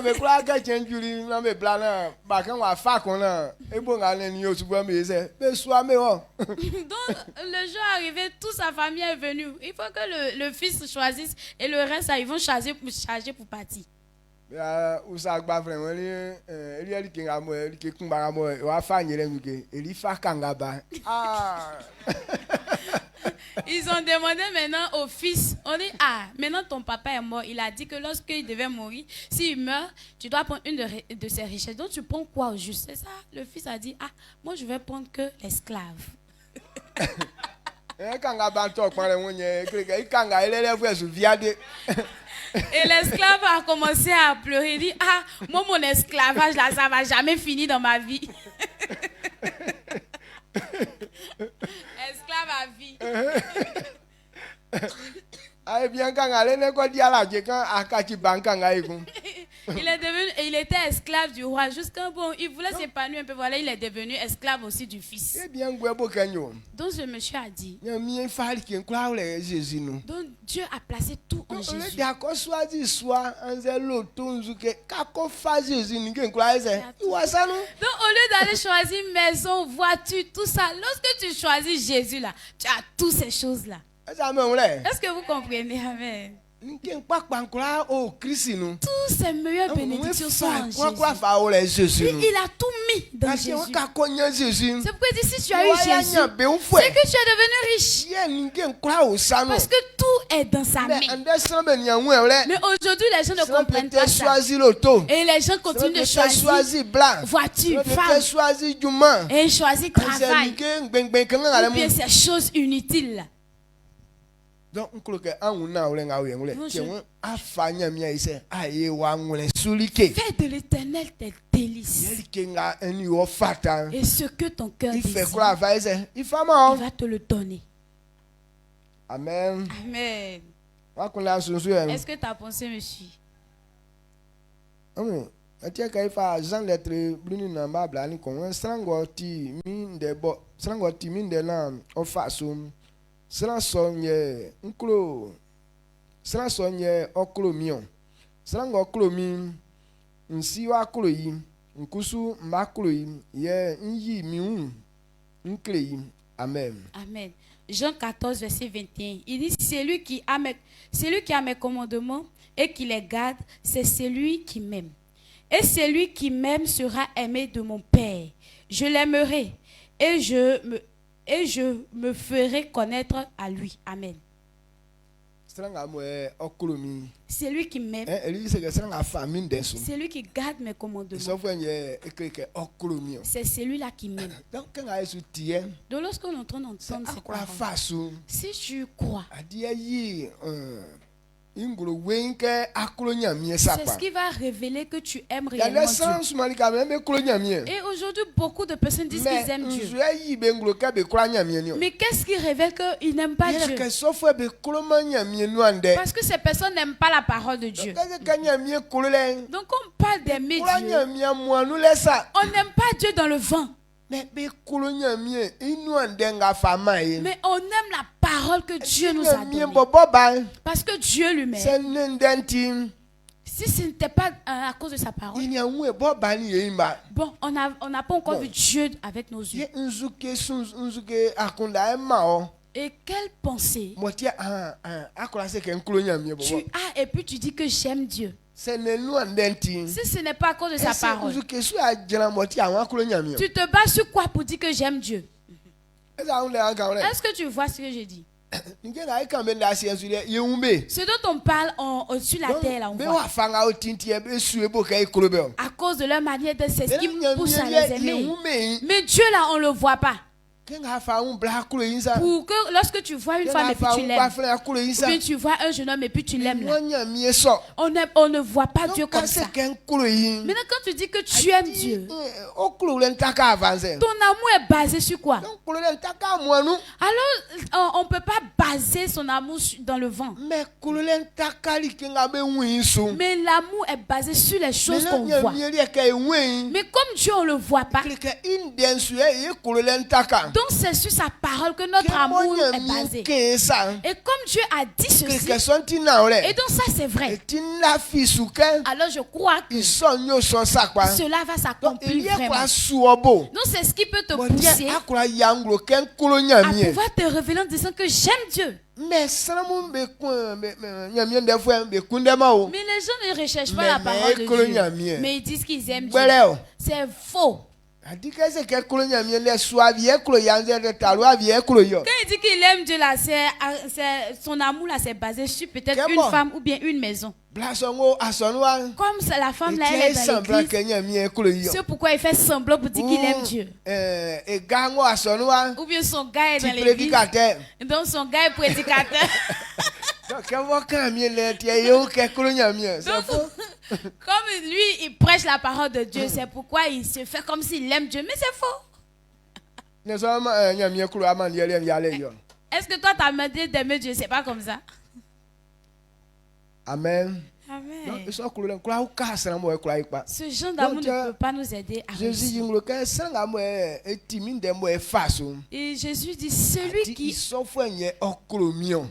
arrivé, toute sa famille est venue. Il faut que le fils choisisse et le reste ils vont charger pour partir. Ils ont demandé maintenant au fils, on dit, ah, maintenant ton papa est mort. Il a dit que lorsqu'il devait mourir, s'il meurt, tu dois prendre une de ses richesses. Donc tu prends quoi au juste? C'est ça. Le fils a dit, ah, moi je vais prendre que l'esclave. Et l'esclave a commencé à pleurer. Il dit, ah, moi mon esclavage là, ça va jamais finir dans ma vie. Esclave à vie. Il était esclave du roi jusqu'à bon, il voulait s'épanouir un peu. Voilà, il est devenu esclave aussi du fils. Donc ce monsieur a dit. Donc Dieu a placé tout en Jésus. Donc au lieu d'aller choisir maison, voiture, tout ça, lorsque tu choisis Jésus là, tu as toutes ces choses là. Est-ce que vous comprenez? Amen. Toutes ces meilleures bénédictions sont en Jésus. Il a tout mis dans Jésus. C'est pourquoi il dit, si tu as eu Jésus, c'est que tu es devenu riche. Parce que tout est dans sa main. Mais aujourd'hui, les gens ne comprennent pas ça. Et les gens continuent de choisir voiture, femme, et choisir travail, ou bien ces choses inutiles. Donc, fais de l'Éternel tes délices. Et ce que ton cœur désire, il va te le donner. Amen. Amen. Est-ce que tu as pensé, monsieur? Jean lettre bluni na babla ni kon strangoti min de bo strangoti min de na ofasum sransoye nklo sransoye oklomion strango oklomi nsi wa kloyi nkusu mbakloyi ye nyi miun nkleyi. Amen. Amen. Jean 14 verset 21. Il dit celui qui a mes commandements et qui les garde, c'est celui qui m'aime. Et celui qui m'aime sera aimé de mon Père. Je l'aimerai et je me ferai connaître à lui. Amen. C'est lui qui m'aime. C'est lui qui garde mes commandements. C'est celui-là qui m'aime. Donc lorsqu'on est en train d'entendre ces paroles, si tu crois, c'est ce qui va révéler que tu aimes réellement Dieu. Et aujourd'hui, beaucoup de personnes disent qu'ils aiment Dieu. Mais qu'est-ce qui révèle qu'ils n'aiment pas Dieu? Parce que ces personnes n'aiment pas la parole de Dieu. Donc on parle d'aimer Dieu. On n'aime pas Dieu dans le vent. Mais on aime la parole que Dieu nous a donnée. Parce que Dieu lui-même, si ce n'était pas à cause de sa parole, bon, on n'a pas encore vu Dieu avec nos yeux. Et quelle pensée tu as et puis tu dis que j'aime Dieu. Si ce n'est pas à cause de sa parole, tu te bats sur quoi pour dire que j'aime Dieu? Est-ce que tu vois ce que je dis? Ce dont on parle au-dessus de la terre, là, on voit. À cause de leur manière de c'est ce qui pousse à les aimer. Mais Dieu là, on ne le voit pas. Pour que lorsque tu vois une femme et puis tu l'aimes, ou bien tu vois un jeune homme et puis tu l'aimes là, on ne voit pas Dieu comme ça. Maintenant quand tu dis que tu aimes Dieu, ton amour est basé sur quoi? Alors on ne peut pas baser son amour dans le vent. Mais l'amour est basé sur les choses qu'on voit. Mais comme Dieu on ne le voit pas, donc c'est sur sa parole que notre amour est basé. Et comme Dieu a dit ceci, et donc ça c'est vrai, alors je crois que cela va s'accomplir vraiment. Donc c'est ce qui peut te pousser à pouvoir te révéler en disant que j'aime Dieu. Mais les gens ne recherchent pas la parole de Dieu, mais ils disent qu'ils aiment Dieu. C'est faux. Quand il dit qu'il aime Dieu là, son amour là, c'est basé sur peut-être une femme ou bien une maison. Comme la femme là, elle est dans l'église, c'est pourquoi il fait semblant pour dire qu'il aime Dieu. Ou bien son gars est dans l'église, donc son gars est prédicateur. Donc, comme lui, il prêche la parole de Dieu, c'est pourquoi il se fait comme s'il aime Dieu, mais c'est faux. Est-ce que toi, tu as demandé d'aimer Dieu? C'est pas comme ça. Amen. Amen. Ce genre d'amour ne peut pas nous aider à réussir. Et Jésus dit, celui qui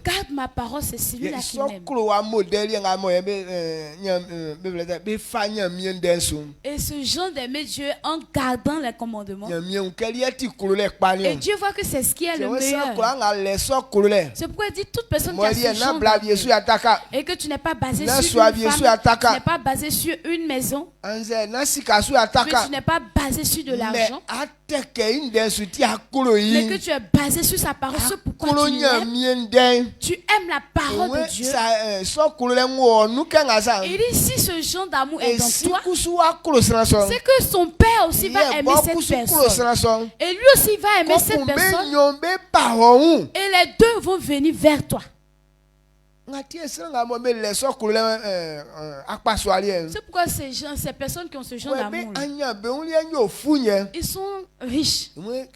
garde ma parole, c'est celui-là qui m'aime. Et ce genre d'aimer Dieu en gardant les commandements. Et Dieu voit que c'est ce qui est le meilleur. C'est pourquoi il dit, toute personne qui a ce genre d'amour et que tu n'es pas basé sur une femme, tu n'es pas basé sur une maison, que tu n'es pas basé sur de l'argent, mais que tu es basé sur sa parole, c'est pourquoi tu aimes la parole de Dieu. Il dit, si ce genre d'amour est dans toi, c'est que son père aussi va aimer cette personne. Et lui aussi va aimer cette personne. Et les deux vont venir vers toi. C'est pourquoi ces personnes qui ont ce genre d'amour, ils sont riches. Dieu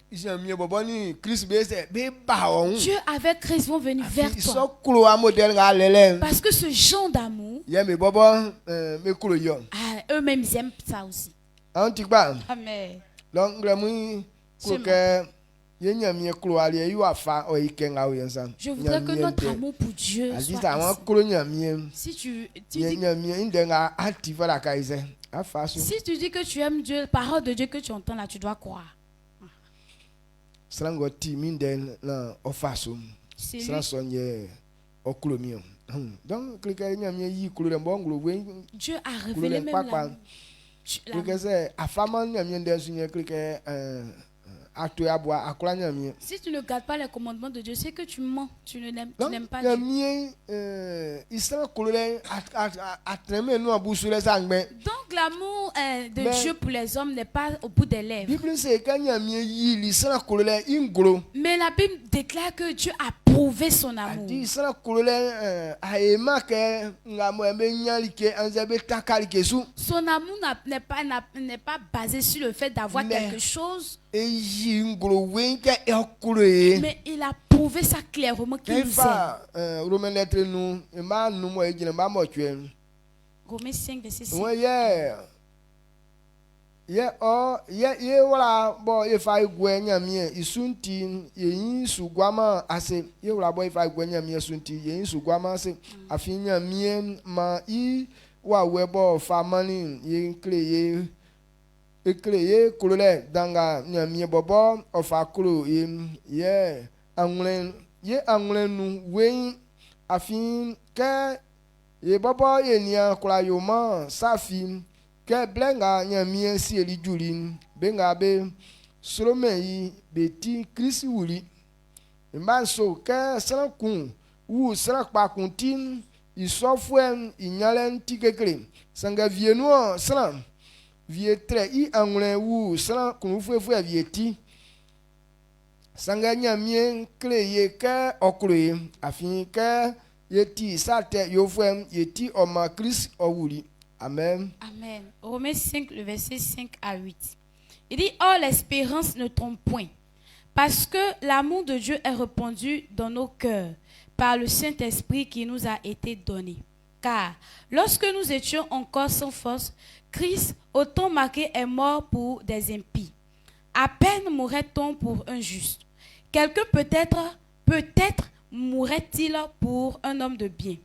avec Christ vont venir vers toi. Parce que ce genre d'amour, eux-mêmes ils aiment ça aussi. Amen. Je voudrais que notre amour pour Dieu soit ici. Si tu dis que tu aimes Dieu, la parole de Dieu que tu entends là, tu dois croire. Dieu a révélé même si tu ne gardes pas les commandements de Dieu, c'est que tu mens, tu n'aimes pas Dieu. Donc l'amour de Dieu pour les hommes n'est pas au bout des lèvres. Mais la Bible déclare que Dieu a prouvé son amour. Son amour n'est pas basé sur le fait d'avoir quelque chose. Mais il a prouvé ça clairement qu'il nous aime. Romains 5, verset 6. Éclayer colère danga nyamie bobo ofakolo ye anglen nu wen afin ke ye bobo ye nia kula yoma safi ke blenga nyamie si eli julin benga be solome yi beti krisi wuli mbanso ke sankun wu sankpa kuntin isofuen inyalen tikekle sanga vienu salam vie tre I anglen wu sran kunu fue vieti Sanganya mien créé que okroé afin que yeti sate yofem yeti oma Christ owuli. Amen. Amen. Romains 5 le verset 5 à 8. Il dit: or l'espérance ne trompe point, parce que l'amour de Dieu est répandu dans nos cœurs par le Saint-Esprit qui nous a été donné. Car lorsque nous étions encore sans force, Christ, au temps marqué, est mort pour des impies. À peine mourrait-on pour un juste. Quelqu'un peut-être mourrait-il pour un homme de bien.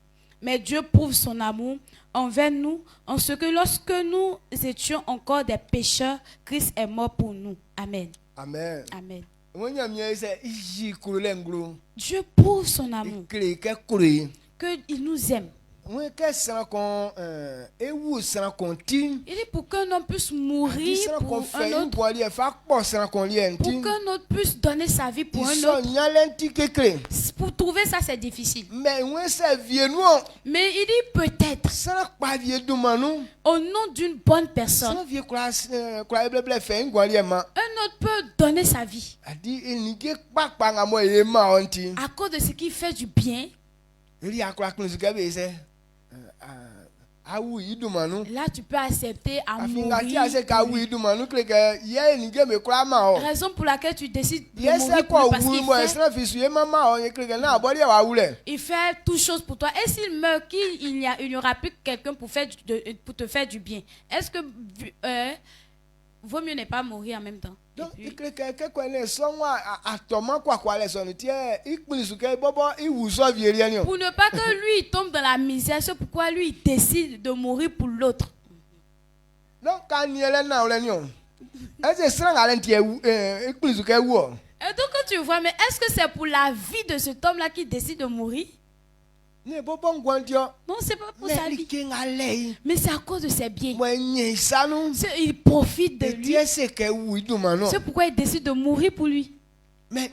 Mais Dieu prouve son amour envers nous en ce que lorsque nous étions encore des pécheurs, Christ est mort pour nous. Amen. Amen. Amen. Dieu prouve son amour, qu'il nous aime. Il dit pour qu'un homme puisse mourir pour un autre, pour qu'un autre puisse donner sa vie pour un autre. Pour trouver ça, c'est difficile. Mais il dit peut-être, au nom d'une bonne personne, un autre peut donner sa vie à cause de ce qui fait du bien. Là, tu peux accepter à mourir. Raison pour laquelle tu décides de mourir pour il fait toutes choses pour toi. Et s'il meurt, il n'y aura plus quelqu'un pour te faire du bien. Est-ce que vaut mieux ne pas mourir en même temps? Donc, pour ne pas que lui tombe dans la misère, c'est pourquoi lui il décide de mourir pour l'autre. Donc, et donc quand tu vois, mais est-ce que c'est pour la vie de cet homme-là qui décide de mourir? Non, c'est pas pour sa vie. Mais c'est à cause de ses biens. Il profite de lui. C'est pourquoi il décide de mourir pour lui. Mais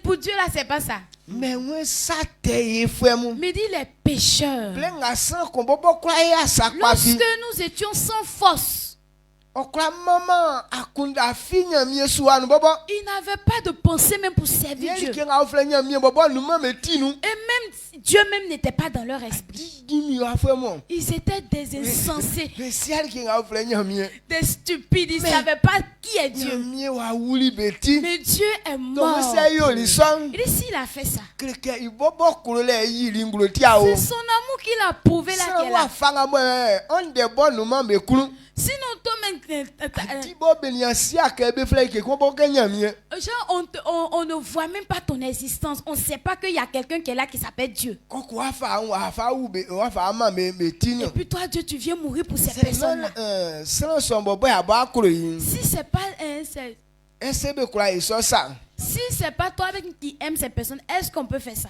pour Dieu, là, c'est pas ça. Mais dit les pécheurs. Lorsque nous étions sans force, il n'avait pas de pensée même pour servir Dieu. Et même Dieu même n'était pas dans leur esprit. Ils étaient des insensés, des stupides. Ils ne savaient pas qui est Dieu. Mais Dieu est mort. Il dit s'il a fait ça, c'est son amour qu'il a prouvé là qu'elle a. Sinon, on ne voit même pas ton existence. On ne sait pas qu'il y a quelqu'un qui est là qui s'appelle Dieu. Et puis toi, Dieu, tu viens mourir pour ces personnes-là. Si c'est pas si c'est pas toi qui aime ces personnes, est-ce qu'on peut faire ça?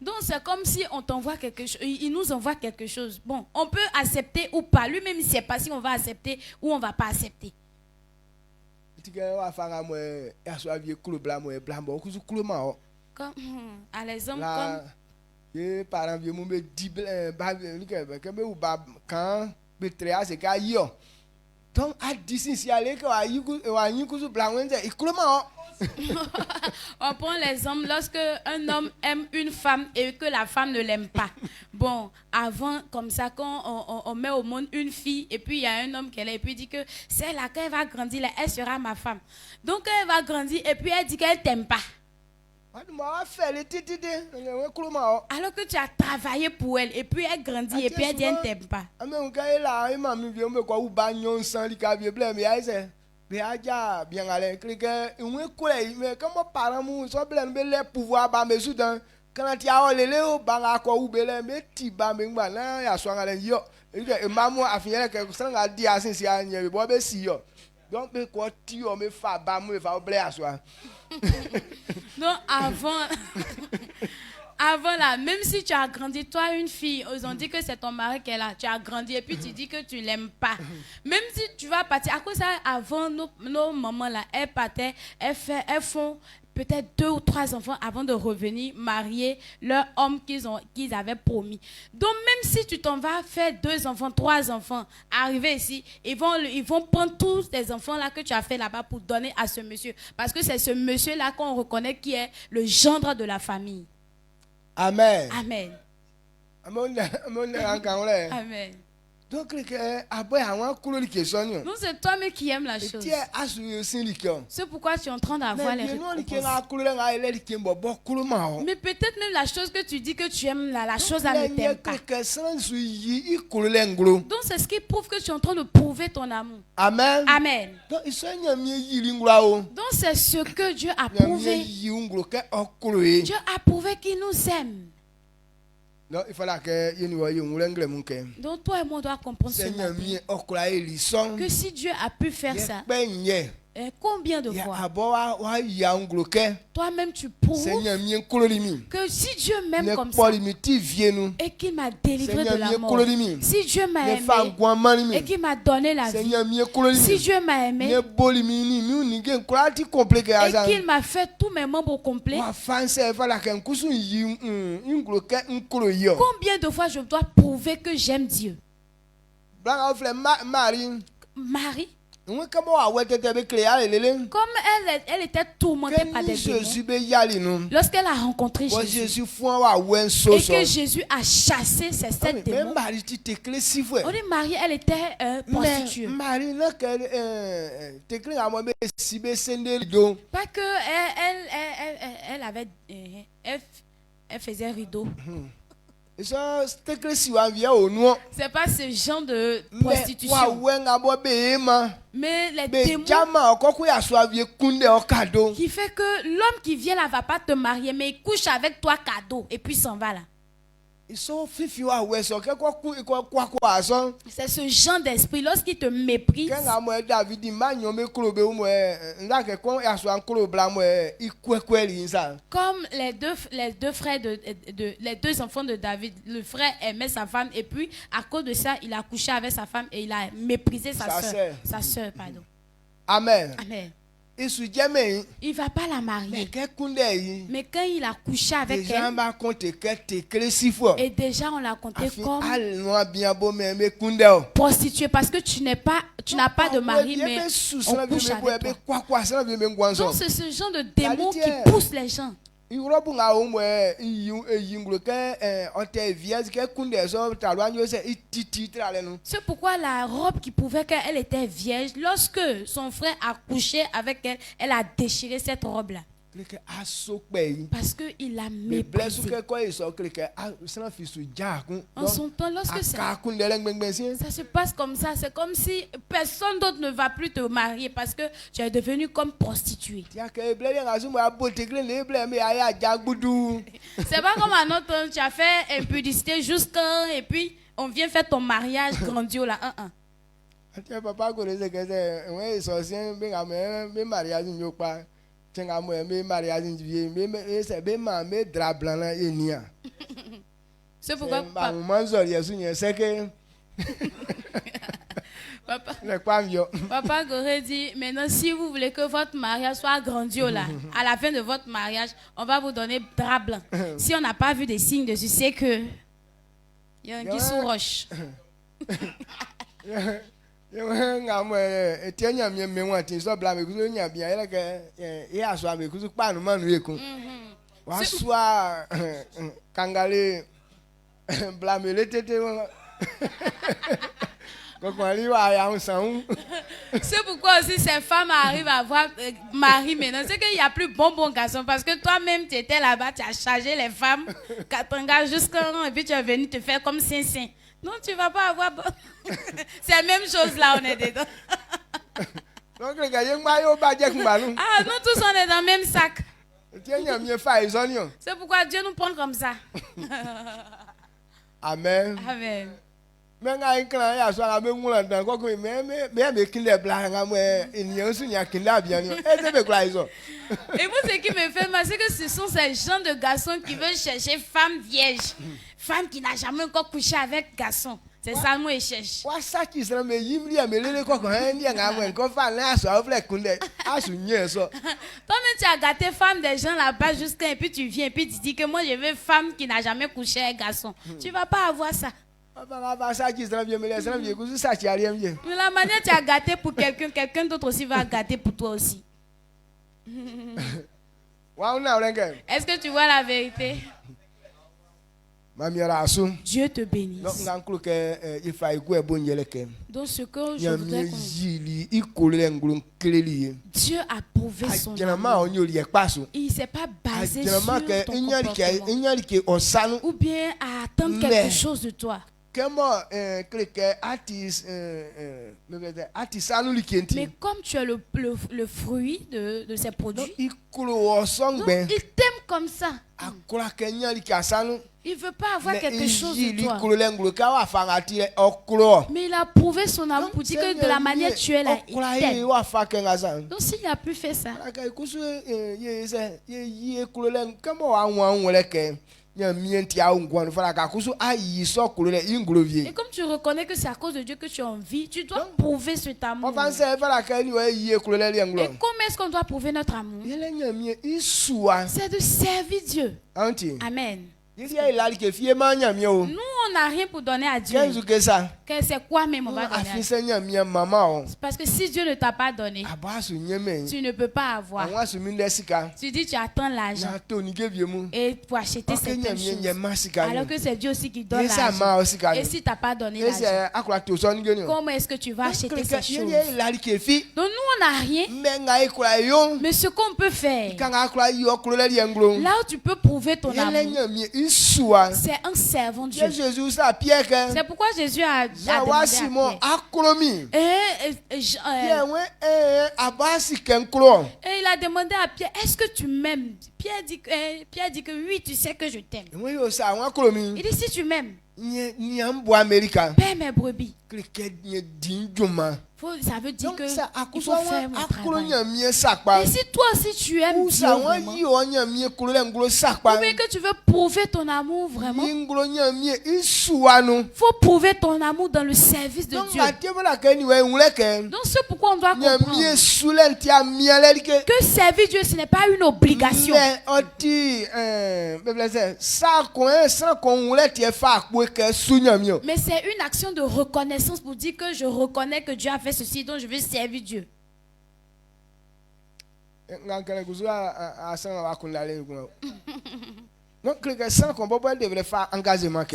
Donc c'est comme si on t'envoie quelque chose, il nous envoie quelque chose. Bon, on peut accepter ou pas. Lui-même il ne sait pas si on va accepter ou on va pas accepter. Comme à l'exemple on prend l'exemple lorsque un homme aime une femme et que la femme ne l'aime pas. Bon, avant, comme ça, quand on met au monde une fille et puis il y a un homme qui est là et puis il dit que c'est là qu'elle va grandir, là, elle sera ma femme. Donc elle va grandir et puis elle dit qu'elle t'aime pas. Alors que tu as travaillé pour elle et puis elle grandit et puis elle dit elle ne t'aime pas. Donc avant là, même si tu as grandi, toi une fille, ils ont dit que c'est ton mari qui est là, tu as grandi et puis tu dis que tu l'aimes pas. Même si tu vas partir, à cause ça, avant nos mamans là, elles partaient, elles font peut-être 2 ou 3 enfants avant de revenir marier leur homme qu'ils avaient promis. Donc même si tu t'en vas faire 2 enfants, 3 enfants, arriver ici, ils vont prendre tous les enfants là que tu as fait là-bas pour donner à ce monsieur. Parce que c'est ce monsieur-là qu'on reconnaît qui est le gendre de la famille. Amen. Amen. Amen. Donc c'est toi-même qui aimes la chose. C'est pourquoi tu es en train d'avoir les récompenses. Mais peut-être même la chose que tu dis que tu aimes, la chose à ne t'aime pas. Donc c'est ce qui prouve que tu es en train de prouver ton amour. Amen. Amen. Donc c'est ce que Dieu a prouvé. Dieu a prouvé qu'il nous aime. Donc il fallait que donc toi et moi on doit comprendre ce matin que si Dieu a pu faire ça, combien de fois toi-même tu prouves que si Dieu m'aime comme ça et qu'il m'a délivré de la mort, si Dieu m'a aimé et qu'il m'a donné la vie, si Dieu m'a aimé et qu'il m'a fait tous mes membres complets, combien de fois je dois prouver que j'aime Dieu? Marie, comme elle était tourmentée par des démons, lorsqu'elle a rencontré Jésus et que Jésus a chassé ces 7 démons, on dit Marie, elle était prostituée. Pas que elle faisait rideau. C'est pas ce genre de prostitution. Mais les démons qui fait que l'homme qui vient là va pas te marier, mais il couche avec toi cadeau et puis s'en va là. C'est ce genre d'esprit lorsqu'il te méprise. Comme les deux frères les 2 enfants de David, le frère aimait sa femme et puis à cause de ça il a couché avec sa femme et il a méprisé sa soeur. Pardon. Amen. Amen. Il ne va pas la marier. Mais quand il a couché avec elle, et déjà on l'a compté comme prostituée parce que tu n'as pas de mari, mais on couche avec toi. Donc c'est ce genre de démon qui pousse les gens. C'est pourquoi la robe qui prouvait qu'elle était vierge, lorsque son frère a couché avec elle, elle a déchiré cette robe-là. Parce qu'il a méprisé. En son temps, lorsque ça se passe comme ça, c'est comme si personne d'autre ne va plus te marier parce que tu es devenu comme prostituée. C'est pas comme un autre, tu as fait impudicité jusqu'à et puis on vient faire ton mariage grandiose là. Papa connaissait que c'est pourquoi Papa Goré dit maintenant si vous voulez que votre mariage soit grandiose là, à la fin de votre mariage on va vous donner drap blanc. Si on n'a pas vu des signes dessus, c'est que il y a un qui sous roche. C'est pourquoi aussi ces femmes arrivent à avoir mari maintenant. C'est qu'il n'y a plus bon garçon parce que toi-même tu étais là-bas, tu as chargé les femmes, Katanga jusqu'à et puis tu es venu te faire comme Saint. Non, tu ne vas pas avoir... C'est la même chose là, on est dedans. Ah, nous tous on est dans le même sac. C'est pourquoi Dieu nous prend comme ça. Amen. Amen. Et moi, ce qui me fait mal, c'est que ce sont ces gens de garçons qui veulent chercher femme vierge, femme qui n'a jamais encore couché avec garçon. C'est Salomon et cherche. Toi-même, tu as gâté femme des gens là-bas jusqu'à et puis tu viens et puis tu dis que moi je veux femme qui n'a jamais couché avec un garçon. Tu vas pas avoir ça. Mais la manière tu as gâté pour quelqu'un, quelqu'un d'autre aussi va gâter pour toi aussi. Est-ce que tu vois la vérité? Dieu te bénisse. Donc ce que je voudrais Dieu a prouvé son amour. Il ne s'est pas basé sur ton comportement ou bien à attendre quelque chose de toi. Mais comme tu es le fruit de ces produits, donc, il t'aime comme ça. Il ne veut pas avoir quelque chose de toi. Mais il a prouvé son amour pour dire que de la manière tu es là, il t'aime. Donc s'il n'a plus fait ça, et comme tu reconnais que c'est à cause de Dieu que tu as envie, tu dois prouver cet amour. Et comment est-ce qu'on doit prouver notre amour? C'est de servir Dieu. Amen. Nous, on n'a rien pour donner à Dieu. C'est quoi même on va donner à Dieu? Parce que si Dieu ne t'a pas donné, tu ne peux pas avoir. Tu dis tu attends l'argent et pour acheter certaines choses. Alors que c'est Dieu aussi qui donne l'argent. Et si tu n'as pas donné l'argent, comment est-ce que tu vas acheter ces choses? Donc nous, on n'a rien. Mais ce qu'on peut faire, là où tu peux prouver ton amour, c'est un servant de Dieu. C'est pourquoi Jésus a demandé à Pierre. Et il a demandé à Pierre, est-ce que tu m'aimes? Pierre dit que oui, tu sais que je t'aime. Il dit, si tu m'aimes, paie mes brebis. Ça veut dire que il faut faire mon travail. Et si toi aussi tu aimes Dieu vraiment, ou bien que tu veux prouver ton amour vraiment, il faut prouver ton amour dans le service de Dieu. Donc c'est pourquoi on doit comprendre que servir Dieu ce n'est pas une obligation. Mais c'est une action de reconnaissance pour dire que je reconnais que Dieu a fait ceci, donc je veux servir Dieu.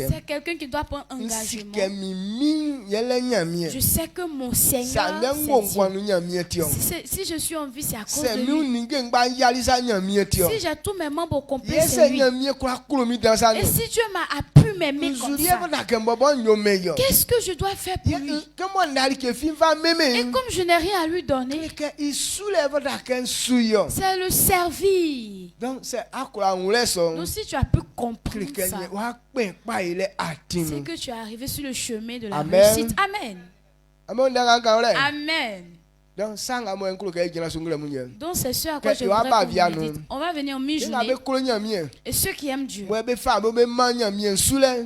C'est quelqu'un qui doit prendre un engagement. Je sais que mon Seigneur, si je suis en vie, c'est à cause de lui. Si j'ai tous mes membres complets, c'est lui. Et si Dieu m'a appris m'aimer comme ça, qu'est-ce que je dois faire pour lui? Et comme je n'ai rien à lui donner, c'est le servir. Donc si tu as pu comprendre ça, c'est que tu es arrivé sur le chemin de la réussite. Amen. Amen. Donc c'est ce à quoi je voudrais qu'on médite. On va venir en mi-journée. Et ceux qui aiment Dieu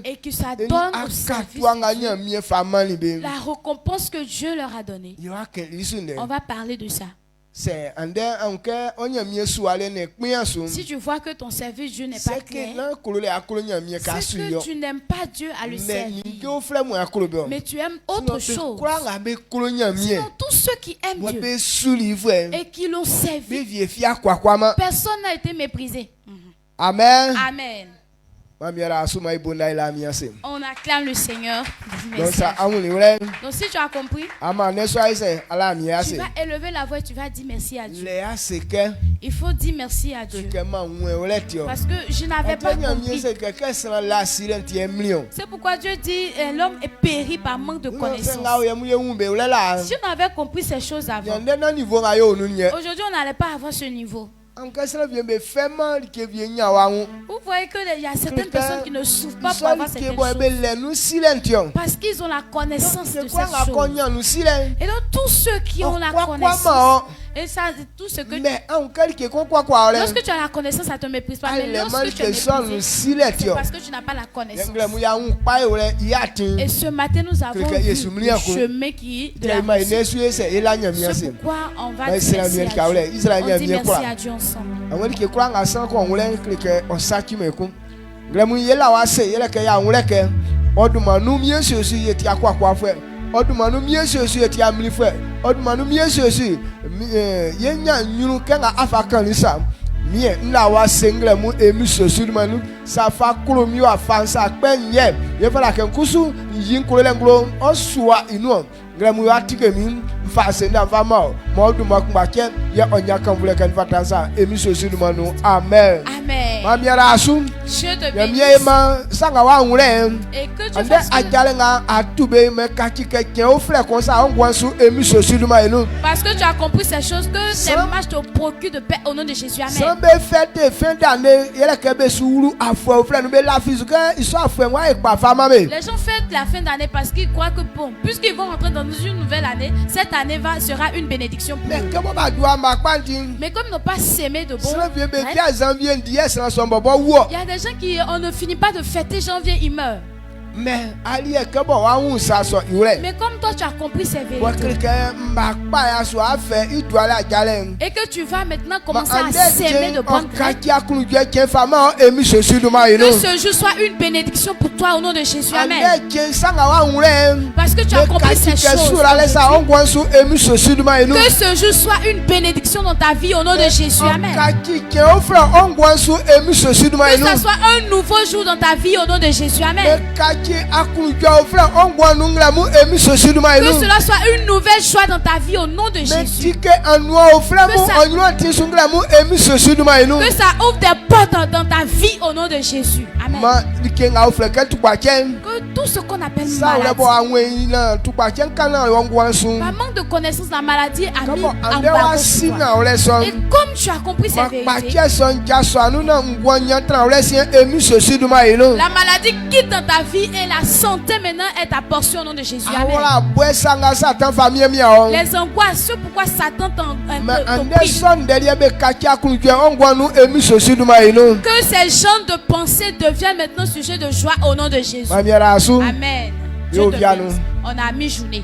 et qui s'adonnent au service de Dieu, la récompense que Dieu leur a donnée, on va parler de ça. Si tu vois que ton service Dieu n'est pas clair, c'est que tu n'aimes pas Dieu à le servir, mais tu aimes autre chose. Sinon tous ceux qui aiment Dieu et qui l'ont servi, personne n'a été méprisé. Amen. Amen. On acclame le Seigneur. Donc si tu as compris, tu vas élever la voix et tu vas dire merci à Dieu. Il faut dire merci à Dieu. Parce que je n'avais pas compris. C'est pourquoi Dieu dit l'homme est péri par manque de connaissance. Si on avait compris ces choses avant, aujourd'hui on n'allait pas avoir ce niveau. Vous voyez qu'il y a certaines personnes qui ne souffrent pas pour avoir certaines choses parce qu'ils ont la connaissance de ces choses. Et donc tous ceux qui ont la connaissance, Et ça, tout ce que mais lorsque tu as la connaissance, ça te méprise pas. Mais lorsque tu es méprisé, c'est parce que tu n'as pas la connaissance. Et ce matin, nous avons vu le chemin qui est de la réussite. C'est pourquoi on va dire merci à Dieu. On dit merci à Dieu ensemble. Odumanu mienso su eti amlifwe odumanu mienso su yenya nyunu kenga afakanisa mie nla wa sengle mu emiso su manu safa kromi wa fansa penye ye fala ken kusu yin kolele nglo osuwa inu ngremu wa tikemi fa senda fama moduma kumbache ye onya kan vule kan fatansa emiso su manu amen amen mamiara asu je te bénis. Sanga wa ngure et que tu fasses parce que tu as compris ces choses, que ces marches te procurent de paix au nom de Jésus. Amen. Les gens fêtent la fin d'année parce qu'ils croient que bon, puisqu'ils vont rentrer dans une nouvelle année, cette année sera une bénédiction pour eux. Mais comme ils n'ont pas sémé de bon, il y a des gens qui on ne finit pas de fêter janvier, ils meurent. Mais comme toi tu as compris ces vérités et que tu vas maintenant commencer à s'aimer de bonnes graines, que ce jour soit une bénédiction pour toi au nom de Jésus. Amen. Parce que tu as compris ces choses, que ce jour soit une bénédiction dans ta vie au nom de Jésus. Amen. Que ce soit un nouveau jour dans ta vie au nom de Jésus. Amen. Que cela soit une nouvelle joie dans ta vie au nom de Jésus. Que ça ouvre des portes dans ta vie au nom de Jésus. Amen. Que tout ce qu'on appelle maladie, par manque de connaissance, la maladie a mis en bas. Et comme tu as compris ces vérités, la maladie quitte dans ta vie et la santé maintenant est ta portion au nom de Jésus. Amen. Les angoisses, c'est pourquoi Satan t'en prie. Que ces gens de pensée deviennent maintenant sujet de joie au nom de Jésus. Amen. Dieu te bénisse. On a mi-journée.